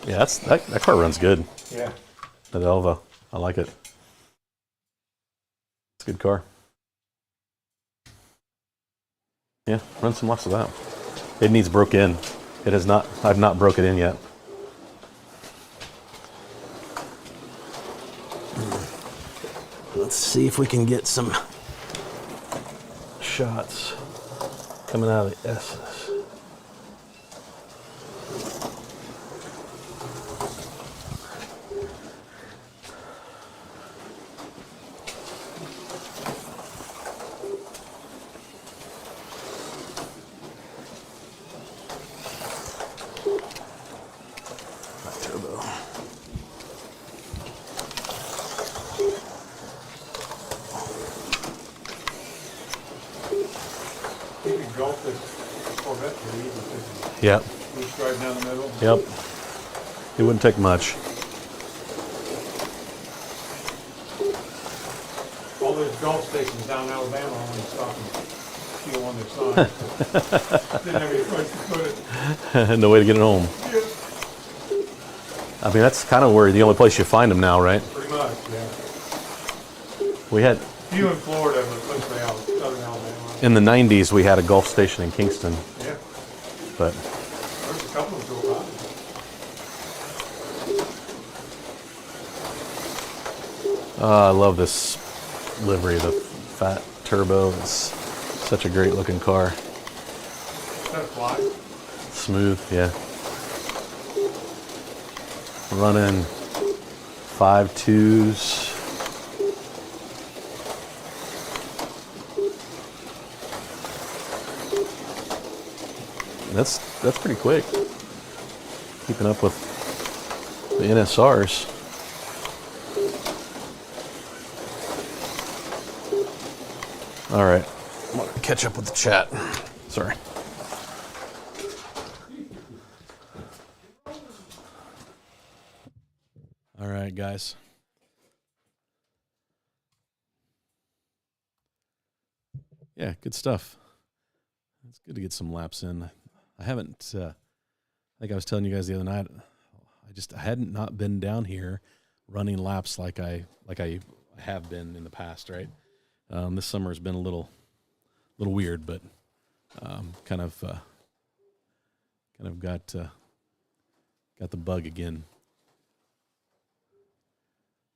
yeah, that car runs good. Yeah. That Elva, I like it. It's a good car. Yeah, run some laps of that. It needs broke in. It has not. I've not broke it in yet. Let's see if we can get some shots coming out of the S's. Turbo. You can golf this Corvette pretty easy. Yep. We drive down the middle. Yep. It wouldn't take much. All those golf stations down in Alabama only stop and steal on their sign. Didn't have any place to put it. No way to get it home. Yeah, I mean, that's kind of where the only place you find them now, right? pretty much, yeah. We had, Few in Florida, but mostly out southern Alabama. in the 90s, we had a Gulf station in Kingston, Yeah, but there's a couple of them go by. I love this livery, the fat turbo. It's such a great looking car. Is that a fly? Smooth, yeah. Running 5.2s. That's pretty quick. Keeping up with the NSRs. All right, I'm gonna catch up with the chat. Sorry. All right, guys. Yeah, good stuff. It's good to get some laps in. I haven't. I think I was telling you guys the other night. I hadn't not been down here running laps like I have been in the past. Right. This summer has been a little weird, but kind of got the bug again.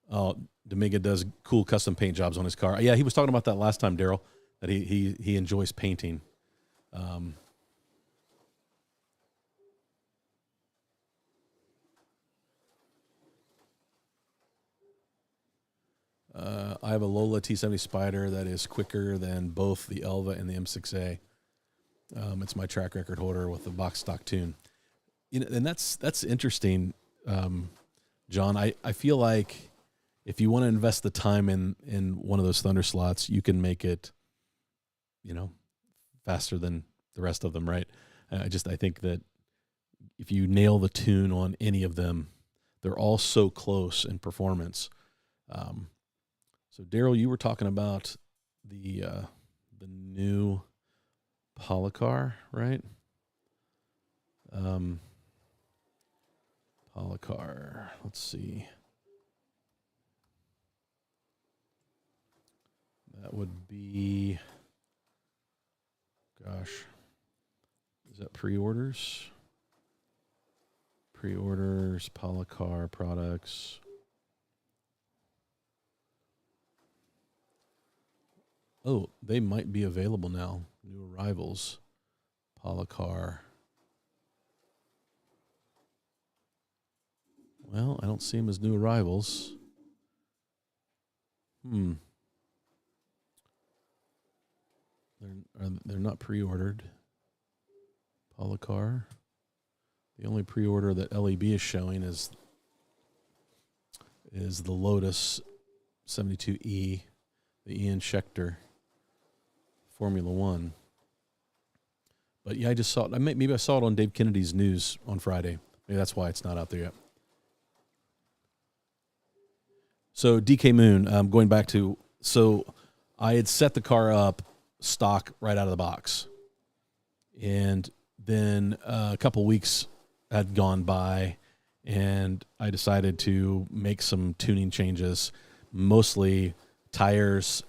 Oh, Dominga does cool custom paint jobs on his car. Yeah, he was talking about that last time, Daryl, that he enjoys painting. I have a Lola T70 Spider that is quicker than both the Elva and the M6A. It's my track record holder with the box stock tune. And that's interesting, John. I feel like if you want to invest the time in one of those Thunderslots, you can make it, faster than the rest of them, right? I think that if you nail the tune on any of them, they're all so close in performance. So Daryl, you were talking about the new Polycar, right? Polycar. Let's see. That would be, is that pre-orders? Pre-orders, Polycar products. Oh, they might be available now. New arrivals. Polycar. Well, I don't see them as new arrivals. They're not pre-ordered. Polycar. The only pre-order that LEB is showing is the Lotus 72E, the Ian Schechter Formula One. But yeah, I just saw it. Maybe I saw it on Dave Kennedy's news on Friday. Maybe that's why it's not out there yet. So DK Moon, going back to, so I had set the car up stock right out of the box. And then a couple weeks had gone by, and I decided to make some tuning changes, mostly tires,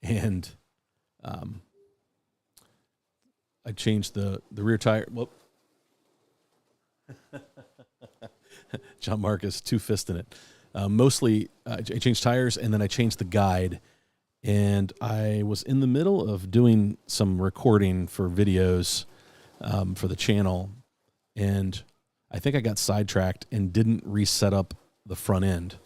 and I changed the rear tire. Well, John Marcus, two-fisting it. Mostly, I changed tires, and then I changed the guide. And I was in the middle of doing some recording for videos for the channel, and I think I got sidetracked and didn't reset up the front end.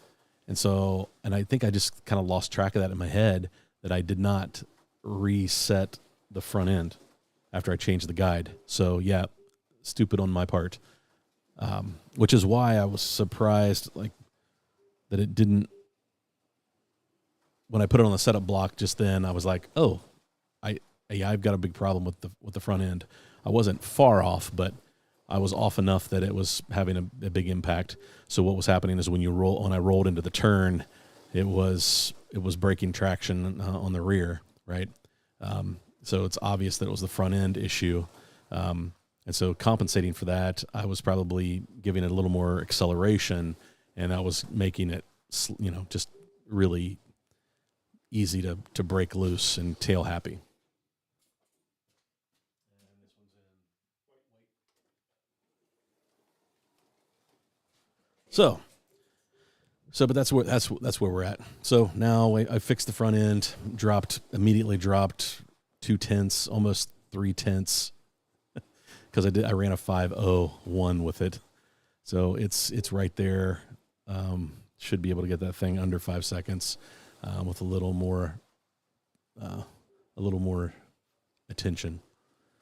And I think I just kind of lost track of that in my head, that I did not reset the front end after I changed the guide. So yeah, stupid on my part. Which is why I was surprised, that it didn't. When I put it on the setup block just then, I was like, "Oh, I've got a big problem with the front end." I wasn't far off, but I was off enough that it was having a big impact. So what was happening is when I rolled into the turn, it was breaking traction on the rear, right? So it's obvious that it was the front end issue. And so compensating for that, I was probably giving it a little more acceleration, and that was making it, just really easy to break loose and tail happy. But that's where we're at. So now I fixed the front end, immediately dropped 2/10, almost 3/10, because I ran a 5.01 with it. So it's right there. Should be able to get that thing under 5 seconds with a little more attention.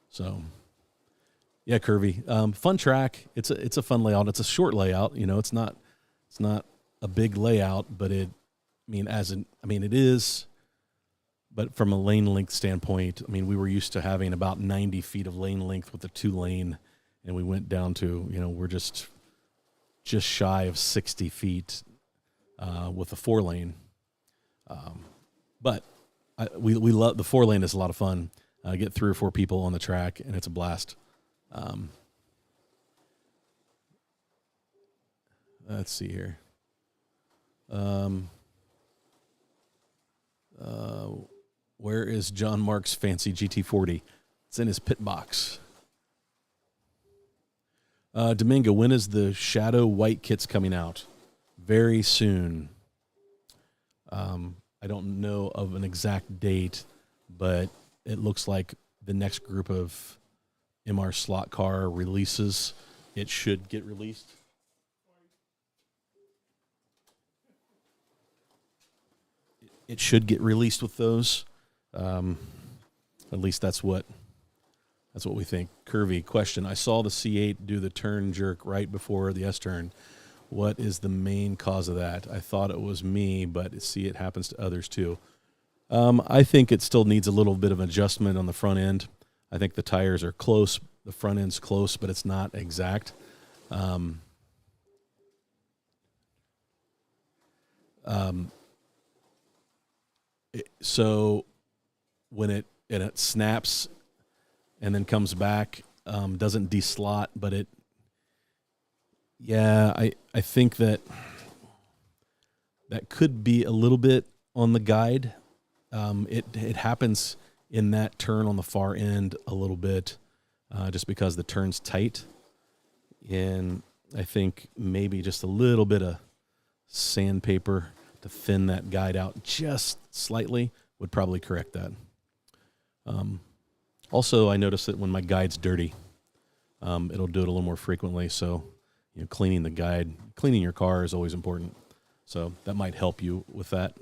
So yeah, curvy, fun track. It's a fun layout. It's a short layout. It's not a big layout, but it is. But from a lane length standpoint, we were used to having about 90 feet of lane length with the 2-lane, and we went down to, we're just shy of 60 feet with a 4-lane. But we love the 4-lane. Is a lot of fun. Get 3 or 4 people on the track, and it's a blast. Let's see here. Where is John Mark's fancy GT40? It's in his pit box. Domingo, when is the Shadow White kits coming out? Very soon. I don't know of an exact date, but it looks like the next group of MR slot car releases, it should get released. it should get released with those. At least that's what we think. Curvy question: I saw the C8 do the turn jerk right before the S-turn. What is the main cause of that? I thought it was me, but it happens to others too. I think it still needs a little bit of adjustment on the front end. I think the tires are close. The front end's close, but it's not exact. So when it snaps and then comes back, doesn't deslot, but I think that could be a little bit on the guide. It happens in that turn on the far end a little bit, just because the turn's tight. And I think maybe just a little bit of sandpaper to thin that guide out just slightly would probably correct that. Also, I noticed that when my guide's dirty, it'll do it a little more frequently. So, cleaning the guide, cleaning your car is always important. So that might help you with that.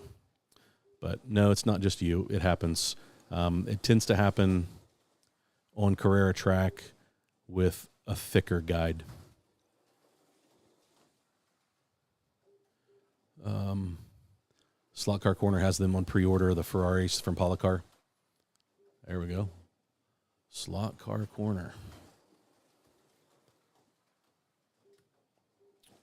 But no, it's not just you. It happens. It tends to happen on Carrera track with a thicker guide. Slot Car Corner has them on pre-order, the Ferraris from Polycar. There we go. Slot Car Corner.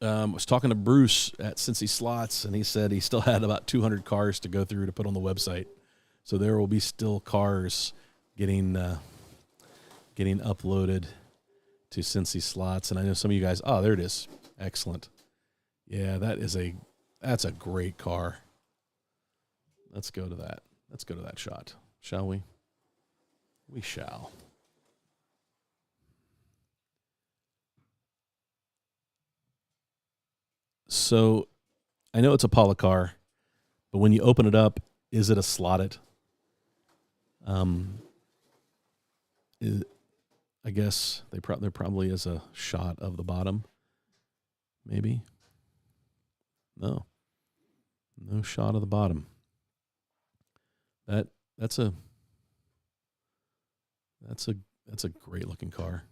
I was talking to Bruce at Cincy Slots, and he said he still had about 200 cars to go through to put on the website. So there will be still cars getting uploaded to Cincy Slots. And I know some of you guys, there it is. Excellent. Yeah, that's a great car. Let's go to that. Let's go to that shot, shall we? We shall. So I know it's a Polycar, but when you open it up, is it a slotted? I guess there probably is a shot of the bottom. Maybe. No shot of the bottom. That's a great looking car.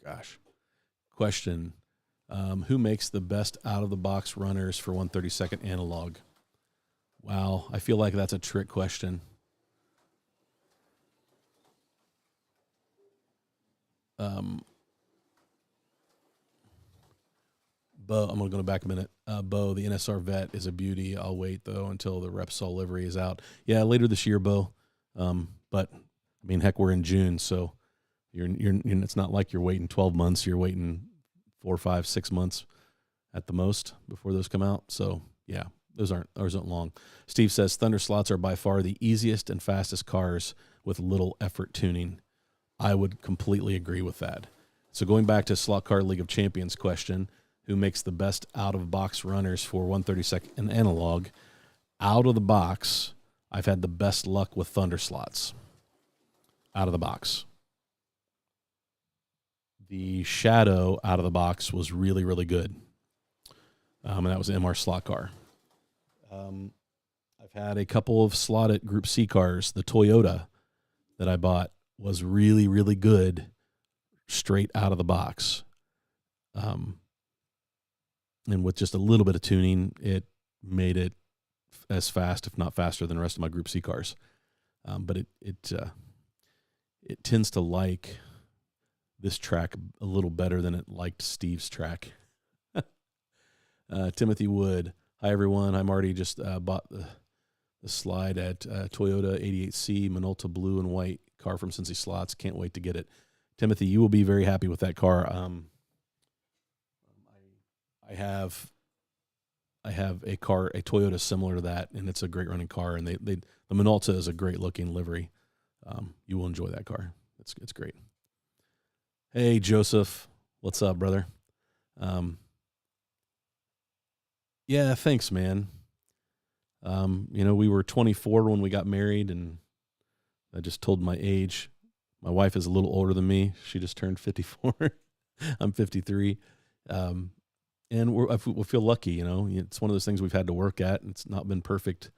Gosh. Question. Who makes the best out-of-the-box runners for 1/32 analog? Wow, I feel like that's a trick question. Bo, I'm going to go back a minute. Bo, the NSR Vet is a beauty. I'll wait, though, until the Repsol livery is out. Yeah, later this year, Bo. But, I mean, heck, we're in June, so it's not like you're waiting 12 months. You're waiting 4, 5, 6 months at the most before those come out. So, yeah, those aren't long. Steve says, Thunderslots are by far the easiest and fastest cars with little effort tuning. I would completely agree with that. So going back to Slot Car League of Champions question, who makes the best out-of-box runners for 1/32 analog? Out of the box, I've had the best luck with Thunderslots. Out of the box. The Shadow out of the box was really, really good. And that was an MR slot car. I've had a couple of slotted Group C cars. The Toyota that I bought was really, really good straight out of the box. And with just a little bit of tuning, it made it as fast, if not faster, than the rest of my Group C cars. But it tends to like this track a little better than it liked Steve's track. Timothy Wood. Hi, everyone. I'm already just bought the slide at Toyota 88C Minolta blue and white car from Cincy Slots. Can't wait to get it. Timothy, you will be very happy with that car. I have a car, a Toyota similar to that, and it's a great running car. And the Minolta is a great looking livery. You will enjoy that car. It's great. Hey, Joseph, what's up, brother? Yeah, thanks, man. We were 24 when we got married, and I just told my age. My wife is a little older than me. She just turned 54. I'm 53. And we feel lucky, It's one of those things we've had to work at. It's not been perfect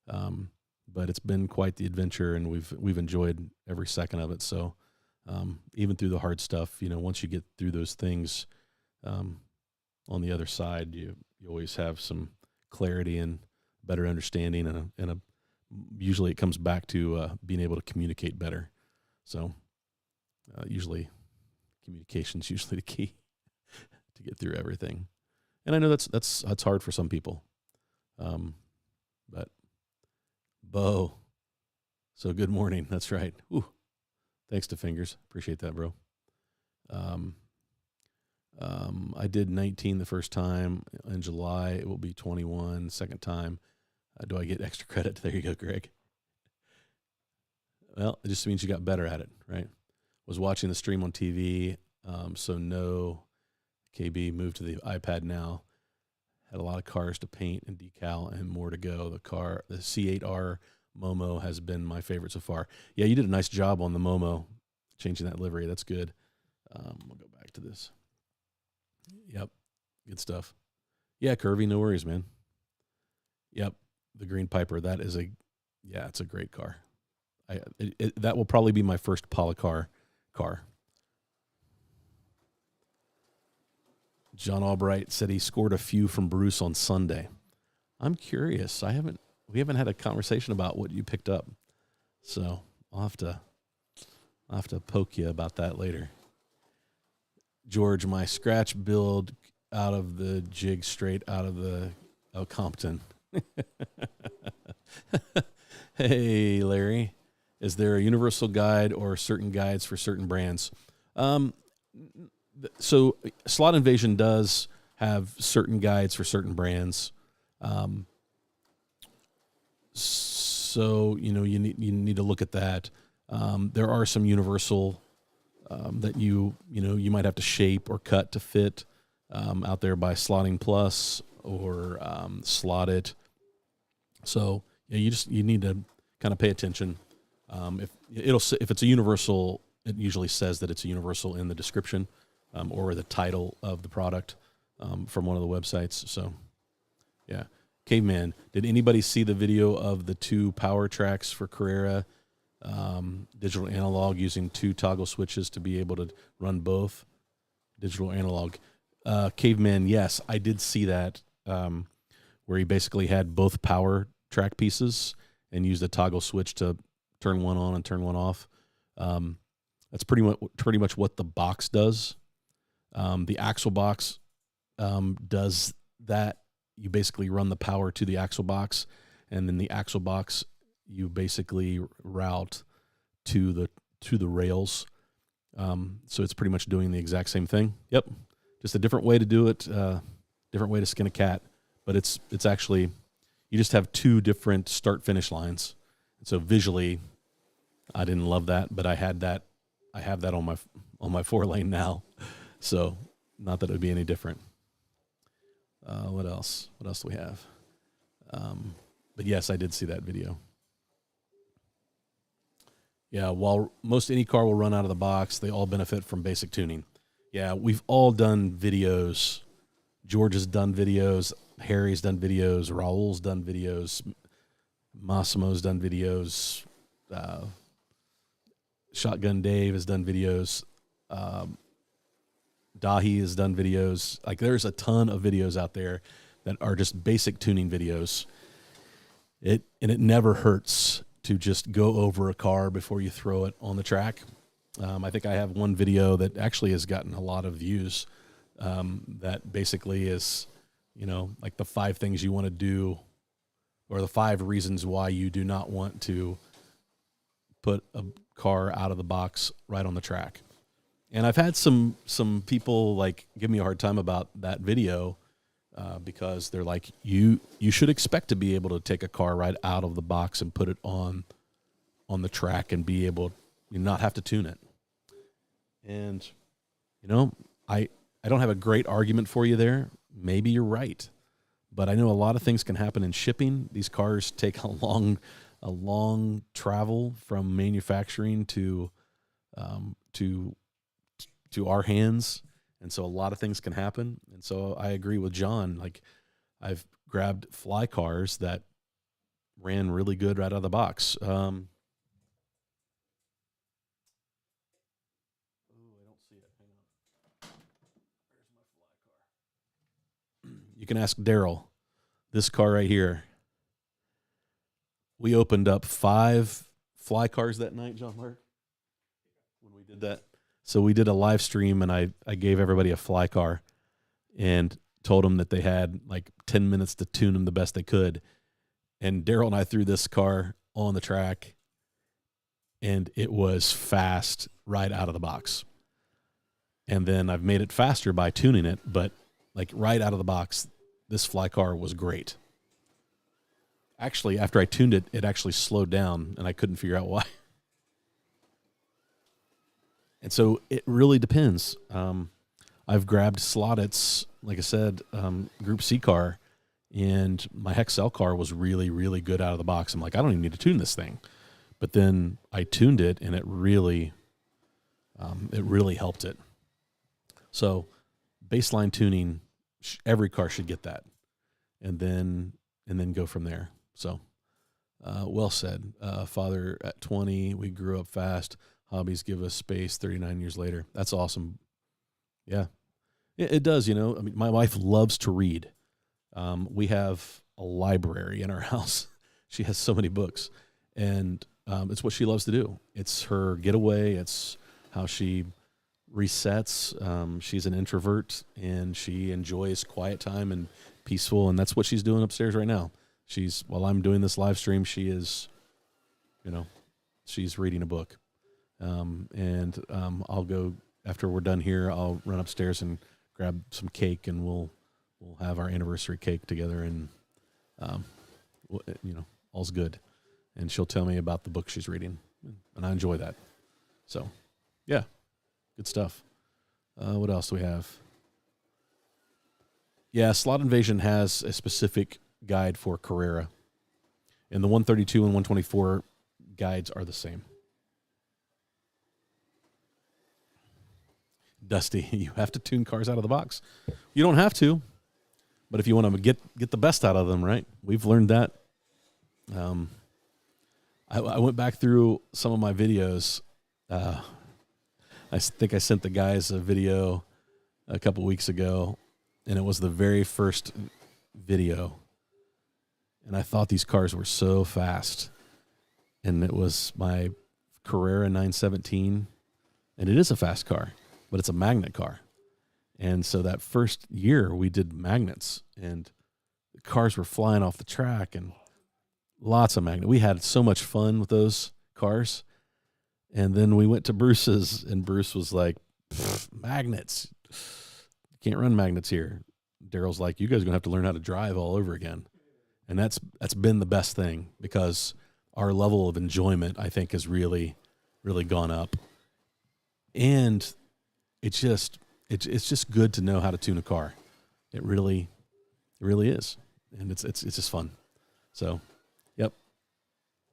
But it's been quite the adventure, and we've enjoyed every second of it. So even through the hard stuff, once you get through those things, on the other side, you always have some clarity and better understanding, and usually it comes back to being able to communicate better. So usually communication's usually the key to get through everything. And I know that's hard for some people. But Bo, so good morning. That's right. Ooh, thanks to Fingers. Appreciate that, bro. I did 19 the first time. In July, it will be 21 second time. Do I get extra credit? There you go, Greg. Well, it just means you got better at it, right? Was watching the stream on TV, so no KB, moved to the iPad now. Had a lot of cars to paint and decal and more to go. The C8R Momo has been my favorite so far. Yeah, you did a nice job on the Momo, changing that livery. That's good. We'll go back to this. Yep, good stuff. Yeah, Curvy, no worries, man. Yep, the Green Piper. It's a great car. That will probably be my first Polycar car. John Albright said he scored a few from Bruce on Sunday. I'm curious. We haven't had a conversation about what you picked up, so I'll have to poke you about that later. George, my scratch build out of the jig straight out of the Compton. Hey, Larry. Is there a universal guide or certain guides for certain brands? So Slot Invasion does have certain guides for certain brands. So, you need to look at that. There are some universal that you might have to shape or cut to fit out there by Slotting Plus or Slot It. So you need to kind of pay attention. If it's a universal, it usually says that it's a universal in the description or the title of the product from one of the websites. So, yeah. Caveman, did anybody see the video of the 2 power tracks for Carrera digital analog using 2 toggle switches to be able to run both digital analog? Caveman, yes, I did see that where he basically had both power track pieces and used a toggle switch to turn one on and turn one off. That's pretty much what the box does. The axle box does that. You basically run the power to the axle box, and then the axle box you basically route to the rails. So it's pretty much doing the exact same thing. Yep, just a different way to do it, different way to skin a cat. But it's actually, you just have 2 different start-finish lines. So visually, I didn't love that, but I have that on my 4-lane now. So not that it would be any different. What else? What else do we have? But yes, I did see that video. Yeah, while most any car will run out of the box, they all benefit from basic tuning. Yeah, we've all done videos. George has done videos. Harry's done videos. Raul's done videos. Massimo's done videos. Shotgun Dave has done videos. Dahi has done videos. Like, there's a ton of videos out there that are just basic tuning videos. It never hurts to just go over a car before you throw it on the track. I think I have one video that actually has gotten a lot of views. That basically is, like the 5 things you want to do, or the 5 reasons why you do not want to put a car out of the box right on the track. And I've had some people like give me a hard time about that video because they're like, you should expect to be able to take a car right out of the box and put it on the track and be able to not have to tune it. And I don't have a great argument for you there. Maybe you're right, but I know a lot of things can happen in shipping. These cars take a long travel from manufacturing to our hands, and so a lot of things can happen. And so I agree with John. Like, I've grabbed fly cars that ran really good right out of the box. I don't see it. Hang on. Where's my fly car? You can ask Daryl. This car right here. We opened up 5 fly cars that night, John Mark, when we did that. So we did a live stream, and I gave everybody a fly car and told them that they had like 10 minutes to tune them the best they could. And Daryl and I threw this car on the track, and it was fast right out of the box. And then I've made it faster by tuning it, but like right out of the box, this fly car was great. Actually, after I tuned it, it actually slowed down, and I couldn't figure out why. And so it really depends. I've grabbed Slotit's, like I said, Group C car, and my Hexcel car was really, really good out of the box. I'm like, I don't even need to tune this thing. But then I tuned it, and it really helped it. So baseline tuning, every car should get that, and then go from there. So, well said. Father, at 20, we grew up fast. Hobbies give us space 39 years later. That's awesome. Yeah, it does, you know. I mean, my wife loves to read. We have a library in our house. She has so many books, and it's what she loves to do. It's her getaway. It's how she resets. She's an introvert, and she enjoys quiet time and peaceful, and that's what she's doing upstairs right now. While I'm doing this live stream, she is, she's reading a book. I'll go, after we're done here, I'll run upstairs and grab some cake, and we'll have our anniversary cake together, and, all's good. And she'll tell me about the book she's reading, and I enjoy that. So, yeah, good stuff. What else do we have? Yeah, Slot Invasion has a specific guide for Carrera, and the 132 and 124 guides are the same. Dusty, you have to tune cars out of the box. You don't have to, but if you want to get the best out of them, right? We've learned that. I went back through some of my videos. I think I sent the guys a video a couple weeks ago, and it was the very first video. And I thought these cars were so fast. And it was my Carrera 917, and it is a fast car, but it's a magnet car. And so that first year we did magnets, and the cars were flying off the track, and lots of magnets. We had so much fun with those cars. And then we went to Bruce's, and Bruce was like, magnets. You can't run magnets here. Daryl's like, you guys are going to have to learn how to drive all over again. And that's been the best thing, because our level of enjoyment, I think, has really, really gone up. And it's just good to know how to tune a car. It really is. And it's just fun. So, yep.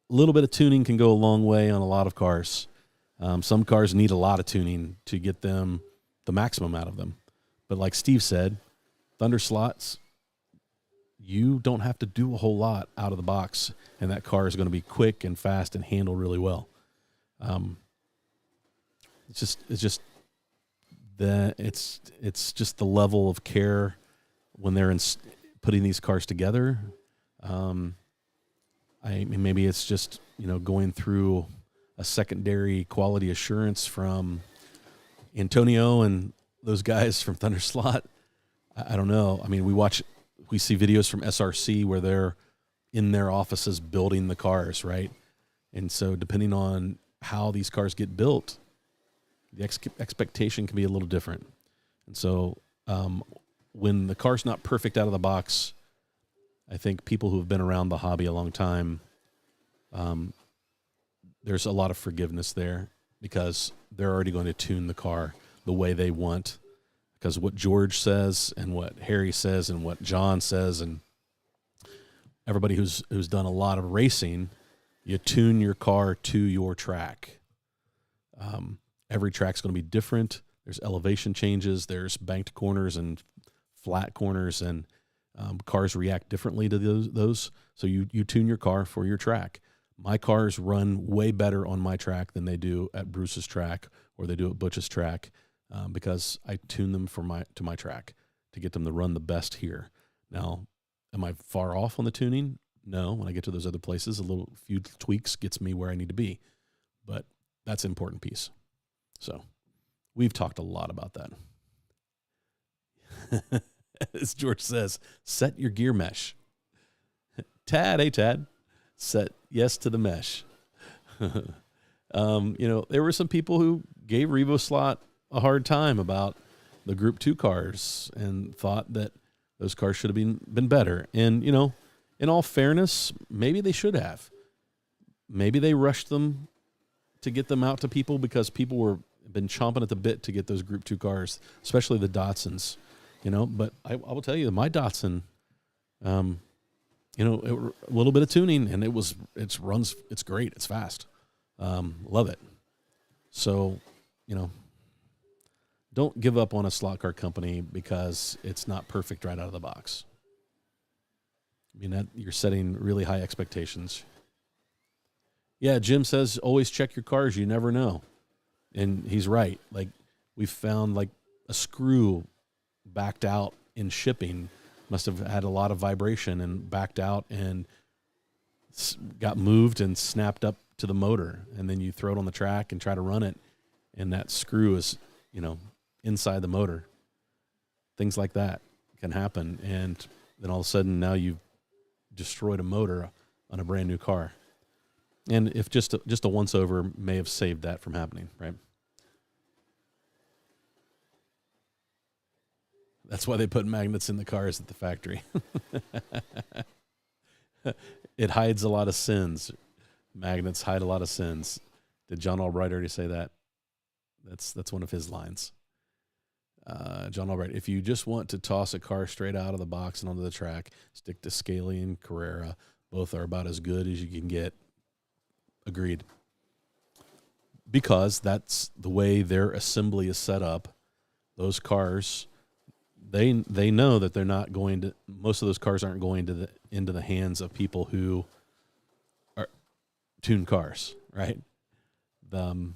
A little bit of tuning can go a long way on a lot of cars. Some cars need a lot of tuning to get them the maximum out of them. But like Steve said, Thunderslots, you don't have to do a whole lot out of the box, and that car is going to be quick and fast and handle really well. It's just the level of care when they're putting these cars together. Maybe it's just, going through a secondary quality assurance from Antonio and those guys from Thunderslot. I don't know. I mean, we see videos from SRC where they're in their offices building the cars, right? And so depending on how these cars get built, the expectation can be a little different. And so when the car's not perfect out of the box, I think people who have been around the hobby a long time, there's a lot of forgiveness there, because they're already going to tune the car the way they want. Because what George says and what Harry says and what John says, and everybody who's done a lot of racing, you tune your car to your track. Every track's going to be different. There's elevation changes. There's banked corners and flat corners, and Cars react differently to those. So you tune your car for your track. My cars run way better on my track than they do at Bruce's track or they do at Butch's track, because I tune them to my track to get them to run the best here. Now, am I far off on the tuning? No. When I get to those other places, few tweaks gets me where I need to be. But that's an important piece. So we've talked a lot about that. As George says, set your gear mesh. Tad, hey Tad, set yes to the mesh. There were some people who gave RevoSlot a hard time about the Group 2 cars and thought that those cars should have been better. And, in all fairness, maybe they should have. Maybe they rushed them to get them out to people because people been chomping at the bit to get those Group 2 cars, especially the Datsuns. But I will tell you, my Datsun, a little bit of tuning, and it's great. It's fast. Love it. So, don't give up on a slot car company because it's not perfect right out of the box. You're setting really high expectations. Yeah, Jim says, always check your cars. You never know. And he's right. Like, we found a screw backed out in shipping, must have had a lot of vibration and backed out and got moved and snapped up to the motor. And then you throw it on the track and try to run it, and that screw is, inside the motor. Things like that can happen. And then all of a sudden now you've destroyed a motor on a brand new car. And if just a once over may have saved that from happening, right? That's why they put magnets in the cars at the factory. It hides a lot of sins. Magnets hide a lot of sins. Did John Albright already say that? That's one of his lines. John Albright, if you just want to toss a car straight out of the box and onto the track, stick to Scaly and Carrera. Both are about as good as you can get. Agreed. Because that's the way their assembly is set up. Those cars, they know that they're not going to. Most of those cars aren't going into the hands of people who are tuned cars, right? Well,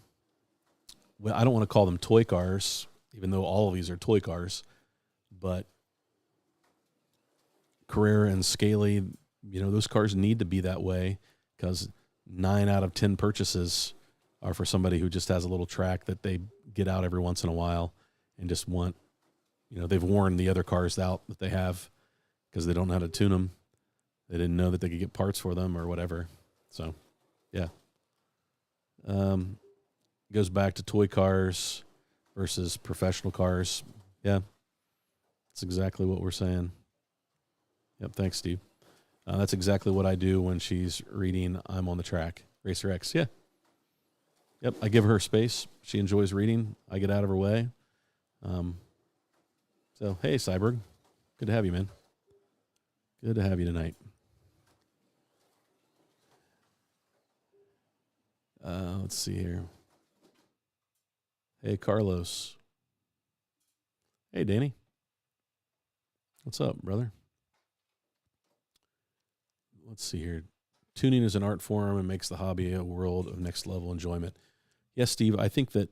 I don't want to call them toy cars, even though all of these are toy cars, but Carrera and Scaly, those cars need to be that way because 9 out of 10 purchases are for somebody who just has a little track that they get out every once in a while and just want, they've worn the other cars out that they have because they don't know how to tune them. They didn't know that they could get parts for them or whatever. So, yeah. Goes back to toy cars versus professional cars. Yeah, that's exactly what we're saying. Yep, thanks, Steve. That's exactly what I do when she's reading I'm on the Track. Racer X, yeah. Yep, I give her space. She enjoys reading. I get out of her way. So, hey, Cyborg. Good to have you, man. Good to have you tonight. Let's see here. Hey, Carlos. Hey, Danny. What's up, brother? Let's see here. Tuning is an art form and makes the hobby a world of next level enjoyment. Yes, Steve, I think that,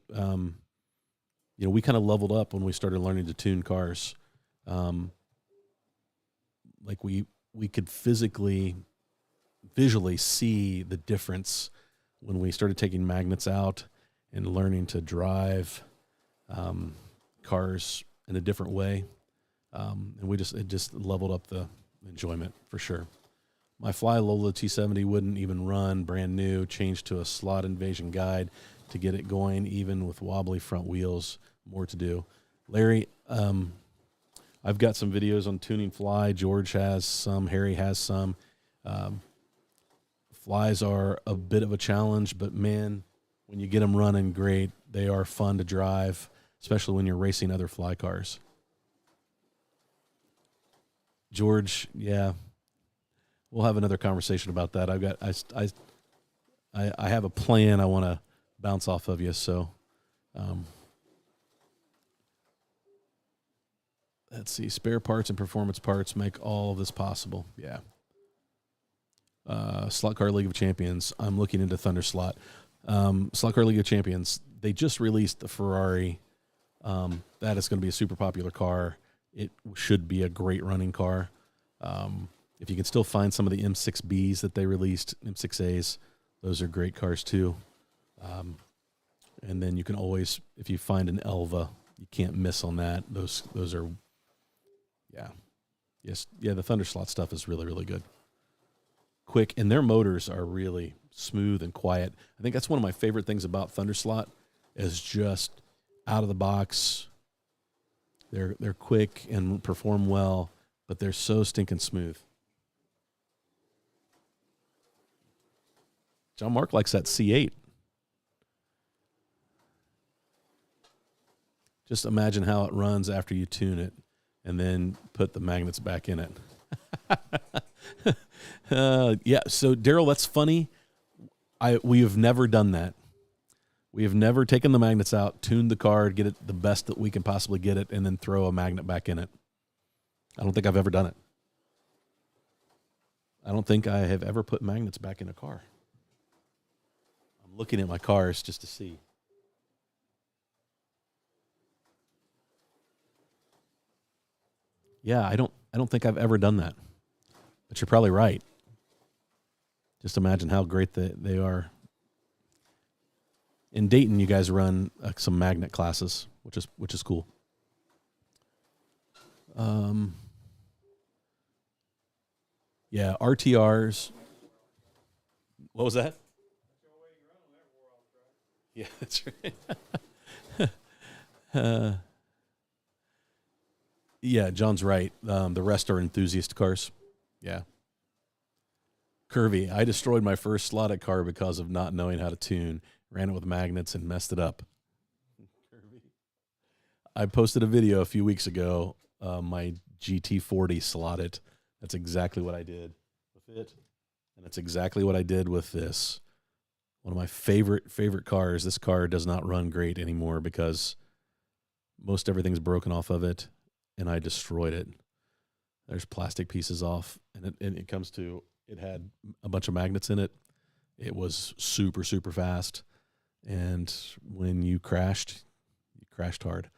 we kind of leveled up when we started learning to tune cars. We could visually see the difference when we started taking magnets out and learning to drive cars in a different way. And it just leveled up the enjoyment for sure. My Fly Lola T70 wouldn't even run brand new, changed to a slot invasion guide to get it going, even with wobbly front wheels. More to do. Larry, I've got some videos on tuning Fly. George has some. Harry has some. Flies are a bit of a challenge, but man, when you get them running great, they are fun to drive, especially when you're racing other fly cars. George, yeah, we'll have another conversation about that. I have a plan I want to bounce off of you. So, Let's see. Spare parts and performance parts make all of this possible. Yeah. Slot Car League of Champions. I'm looking into Thunderslot. Slot Car League of Champions. They just released the Ferrari. That is going to be a super popular car. It should be a great running car. If you can still find some of the M6Bs that they released, M6As, those are great cars too. And then you can always, if you find an Elva, you can't miss on that. Those are, yeah. Yes, yeah, the Thunderslot stuff is really, really good. Quick, and their motors are really smooth and quiet. I think that's one of my favorite things about Thunderslot is just out of the box. They're quick and perform well, but they're so stinking smooth. John Mark likes that C8. Just imagine how it runs after you tune it and then put the magnets back in it. Yeah, so Daryl, that's funny. We have never done that. We have never taken the magnets out, tuned the car, get it the best that we can possibly get it, and then throw a magnet back in it. I don't think I've ever done it. I don't think I have ever put magnets back in a car. I'm looking at my cars just to see. Yeah, I don't think I've ever done that. But you're probably right. Just imagine how great they are. In Dayton, you guys run some magnet classes, which is cool. Yeah, RTRs. What was that? Yeah, that's right. Yeah, John's right. The rest are enthusiast cars. Yeah. Curvy. I destroyed my first slotted car because of not knowing how to tune. Ran it with magnets and messed it up. Curvy. I posted a video a few weeks ago. My GT40 slotted. That's exactly what I did with it. And that's exactly what I did with this. One of my favorite cars. This car does not run great anymore because most everything's broken off of it, and I destroyed it. There's plastic pieces off, and it comes to, it had a bunch of magnets in it. It was super, super fast. And when you crashed hard.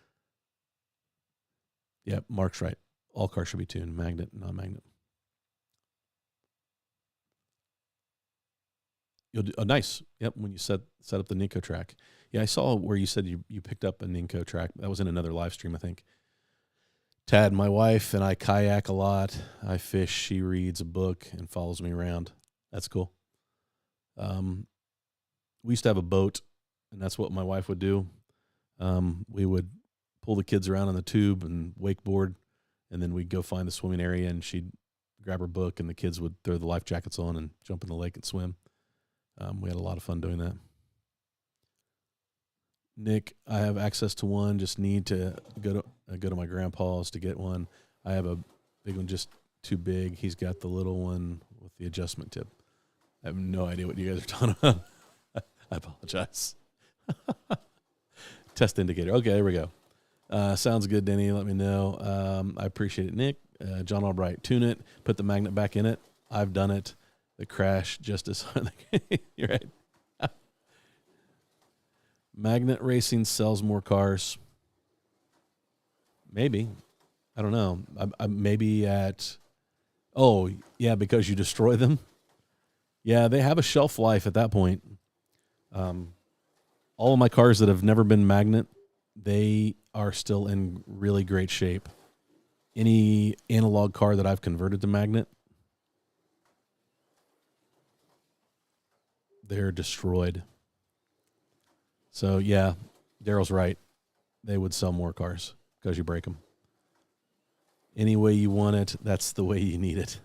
Yep, Mark's right. All cars should be tuned, magnet, non-magnet. You'll do, oh, nice. Yep, when you set up the Ninko track. Yeah, I saw where you said you picked up a Ninko track. That was in another live stream, I think. Tad, my wife, and I kayak a lot. I fish. She reads a book and follows me around. That's cool. We used to have a boat, and that's what my wife would do. We would pull the kids around on the tube and wakeboard, and then we'd go find the swimming area, and she'd grab her book, and the kids would throw the life jackets on and jump in the lake and swim. We had a lot of fun doing that. Nick, I have access to one. Just need to go to my grandpa's to get one. I have a big one, just too big. He's got the little one with the adjustment tip. I have no idea what you guys are talking about. I apologize. Test indicator. Okay, there we go. Sounds good, Denny. Let me know. I appreciate it, Nick. John Albright, tune it. Put the magnet back in it. I've done it. The crash just as you're right. Magnet racing sells more cars. Maybe. I don't know. I maybe at, oh, yeah, because you destroy them. Yeah, they have a shelf life at that point. All of my cars that have never been magnet, they are still in really great shape. Any analog car that I've converted to magnet, they're destroyed. So, yeah, Daryl's right. They would sell more cars because you break them. Any way you want it, that's the way you need it.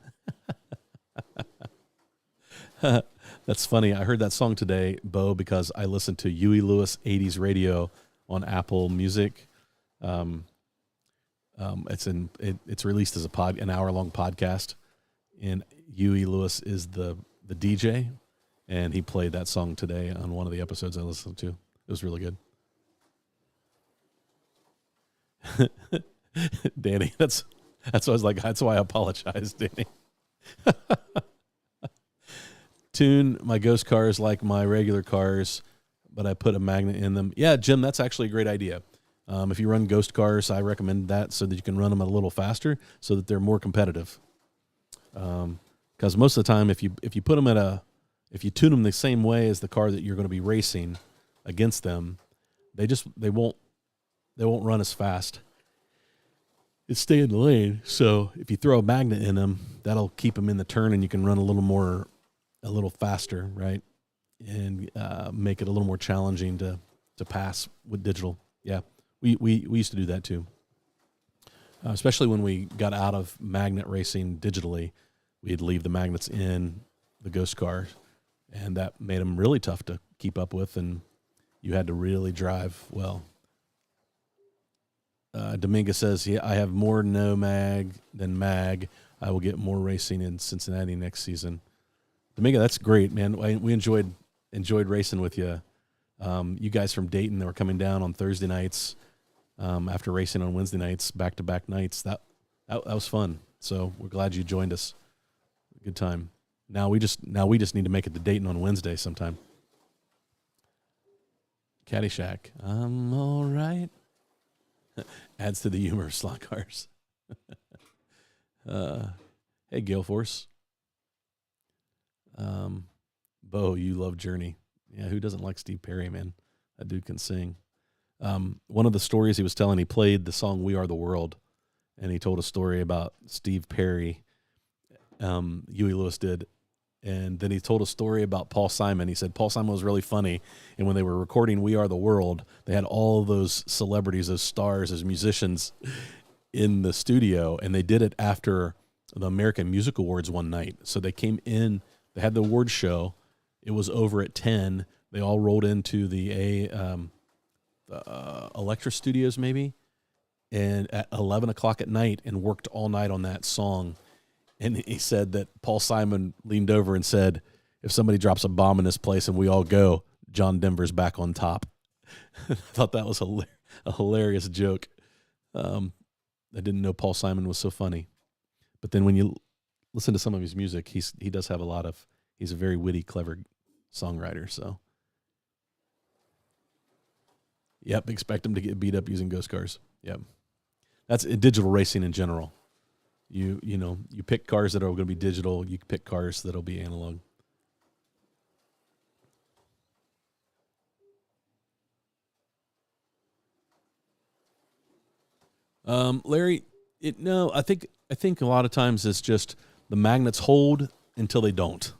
That's funny. I heard that song today, Bo, because I listened to Huey Lewis 80s radio on Apple Music. It's released as an hour-long podcast, and Huey Lewis is the DJ, and he played that song today on one of the episodes I listened to. It was really good. Danny, that's what I was like. That's why I apologize, Danny. Tune my ghost cars like my regular cars, but I put a magnet in them. Yeah, Jim, that's actually a great idea. If you run ghost cars, I recommend that so that you can run them a little faster so that they're more competitive. Because most of the time, if you put them if you tune them the same way as the car that you're going to be racing against them, they won't run as fast. It's stay in the lane. So if you throw a magnet in them, that'll keep them in the turn, and you can run a little faster, right? And make it a little more challenging to pass with digital. Yeah, we used to do that too. Especially when we got out of magnet racing digitally, we'd leave the magnets in the ghost car, and that made them really tough to keep up with, and you had to really drive well. Dominguez says, yeah, I have more no mag than mag. I will get more racing in Cincinnati next season. Dominguez, that's great, man. We enjoyed racing with you. You guys from Dayton that were coming down on Thursday nights after racing on Wednesday nights, back-to-back nights. That was fun. So we're glad you joined us. Good time. Now we just need to make it to Dayton on Wednesday sometime. Caddyshack. I'm all right. Adds to the humor of slot cars. Hey, Gale Force. Bo, you love Journey. Yeah, who doesn't like Steve Perry, man? That dude can sing. One of the stories he was telling, he played the song We Are the World, and he told a story about Steve Perry. Huey Lewis did. And then he told a story about Paul Simon. He said Paul Simon was really funny. And when they were recording We Are the World, they had all of those celebrities, those stars, those musicians in the studio. And they did it after the American Music Awards one night. So they came in, they had the awards show. It was over at 10. They all rolled into the Electra Studios maybe. And at 11 o'clock at night and worked all night on that song. And he said that Paul Simon leaned over and said, if somebody drops a bomb in this place and we all go, John Denver's back on top. I thought that was a hilarious joke. I didn't know Paul Simon was so funny. But then when you listen to some of his music, he does have he's a very witty, clever songwriter. So, yep, expect him to get beat up using ghost cars. Yep. That's digital racing in general. You pick cars that are going to be digital. You pick cars that'll be analog. Larry, I think a lot of times it's just the magnets hold until they don't.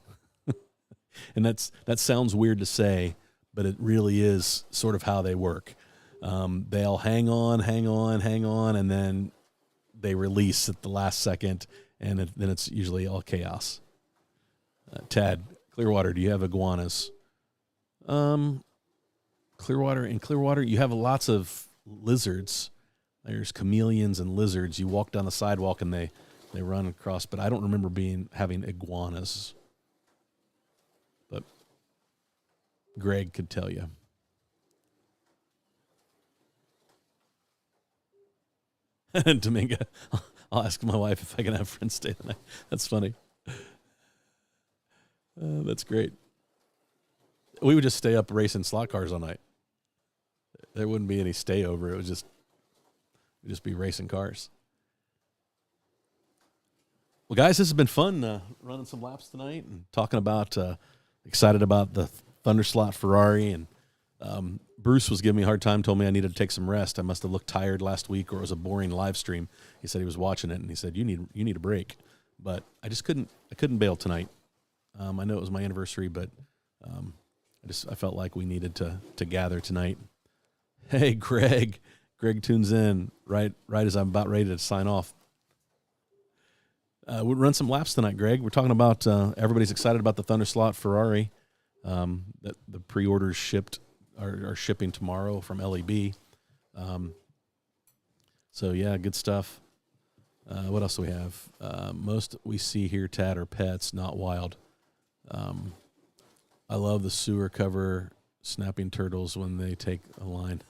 And that sounds weird to say, but it really is sort of how they work. They'll hang on, and then they release at the last second, and then it's usually all chaos. Tad, Clearwater, do you have iguanas? Clearwater, you have lots of lizards. There's chameleons and lizards. You walk down the sidewalk and they run across, but I don't remember having iguanas. But Greg could tell you. Dominga, I'll ask my wife if I can have friends stay the night. That's funny. That's great. We would just stay up racing slot cars all night. There wouldn't be any stay over. It would just be racing cars. Well, guys, this has been fun running some laps tonight and talking about, excited about the Thunderslot Ferrari. And Bruce was giving me a hard time, told me I needed to take some rest. I must have looked tired last week, or it was a boring live stream. He said he was watching it, and he said, you need a break. But I just couldn't bail tonight. I know it was my anniversary, but I felt like we needed to gather tonight. Hey, Greg tunes in right as I'm about ready to sign off. We'll run some laps tonight, Greg. We're talking about everybody's excited about the Thunderslot Ferrari. That the pre-orders are shipping tomorrow from LEB. So yeah, good stuff. What else do we have? Most we see here, Tad, are pets, not wild. I love the sewer cover snapping turtles when they take a line.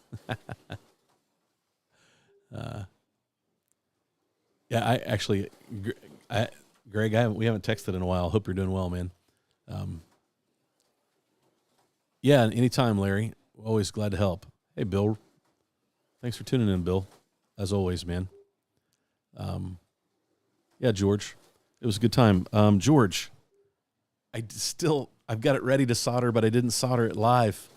Yeah, Greg, we haven't texted in a while. Hope you're doing well, man. Yeah, anytime, Larry. Always glad to help. Hey, Bill. Thanks for tuning in, Bill. As always, man. Yeah, George. It was a good time. George, I've got it ready to solder, but I didn't solder it live.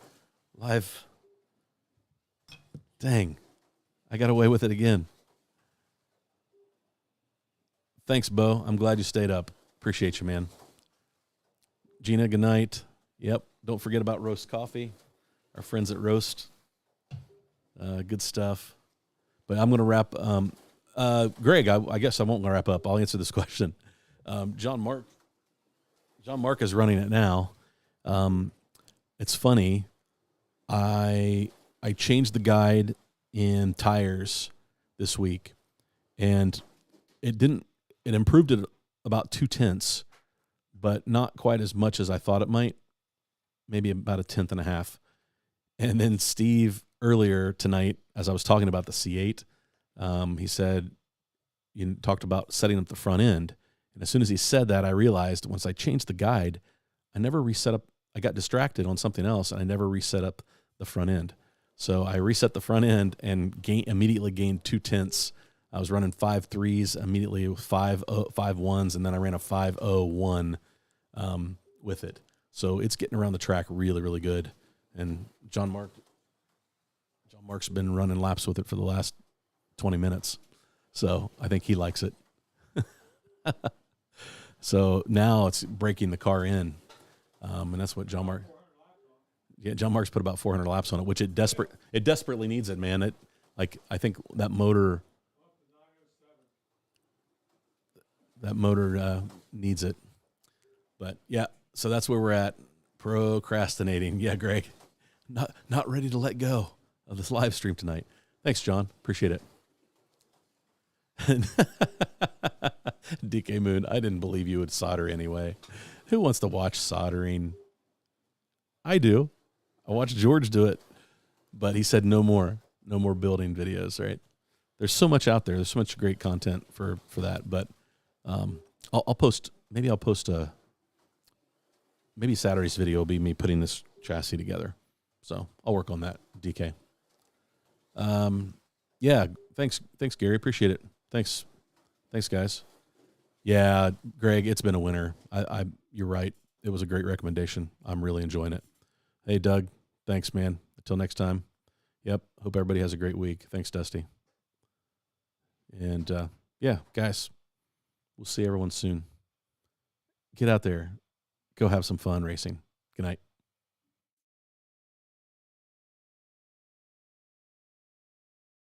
Dang. I got away with it again. Thanks, Bo. I'm glad you stayed up. Appreciate you, man. Gina, good night. Yep. Don't forget about Roast Coffee. Our friends at Roast. Good stuff. But I'm going to wrap. Greg, I guess I won't wrap up. I'll answer this question. John Mark is running it now. It's funny. I changed the guide in tires this week, and it improved it about 0.2, but not quite as much as I thought it might. Maybe about 1.5. And then Steve earlier tonight, as I was talking about the C8, he said, you talked about setting up the front end. And as soon as he said that, I realized once I changed the guide, I never reset up. I got distracted on something else, and I never reset up the front end. So I reset the front end and immediately gained 0.2. I was running 5.3s immediately with 5.1s, and then I ran a 5.01 with it. So it's getting around the track really, really good. And John Mark's been running laps with it for the last 20 minutes. So I think he likes it. So now it's breaking the car in. And that's what John Mark's put about 400 laps on it, which it desperately needs it, man. I think that motor needs it. But yeah, so that's where we're at. Procrastinating. Yeah, Greg. Not ready to let go of this live stream tonight. Thanks, John. Appreciate it. DK Moon, I didn't believe you would solder anyway. Who wants to watch soldering? I do. I watched George do it, but he said no more building videos, right? There's so much out there. There's so much great content for that, but I'll post maybe Saturday's video will be me putting this chassis together. So I'll work on that, DK. Yeah, thanks, Gary. Appreciate it. Thanks, guys. Yeah, Greg, it's been a winner. You're right. It was a great recommendation. I'm really enjoying it. Hey, Doug, thanks, man. Until next time. Yep, hope everybody has a great week. Thanks, Dusty. And, yeah, guys, we'll see everyone soon. Get out there. Go have some fun racing. Good night.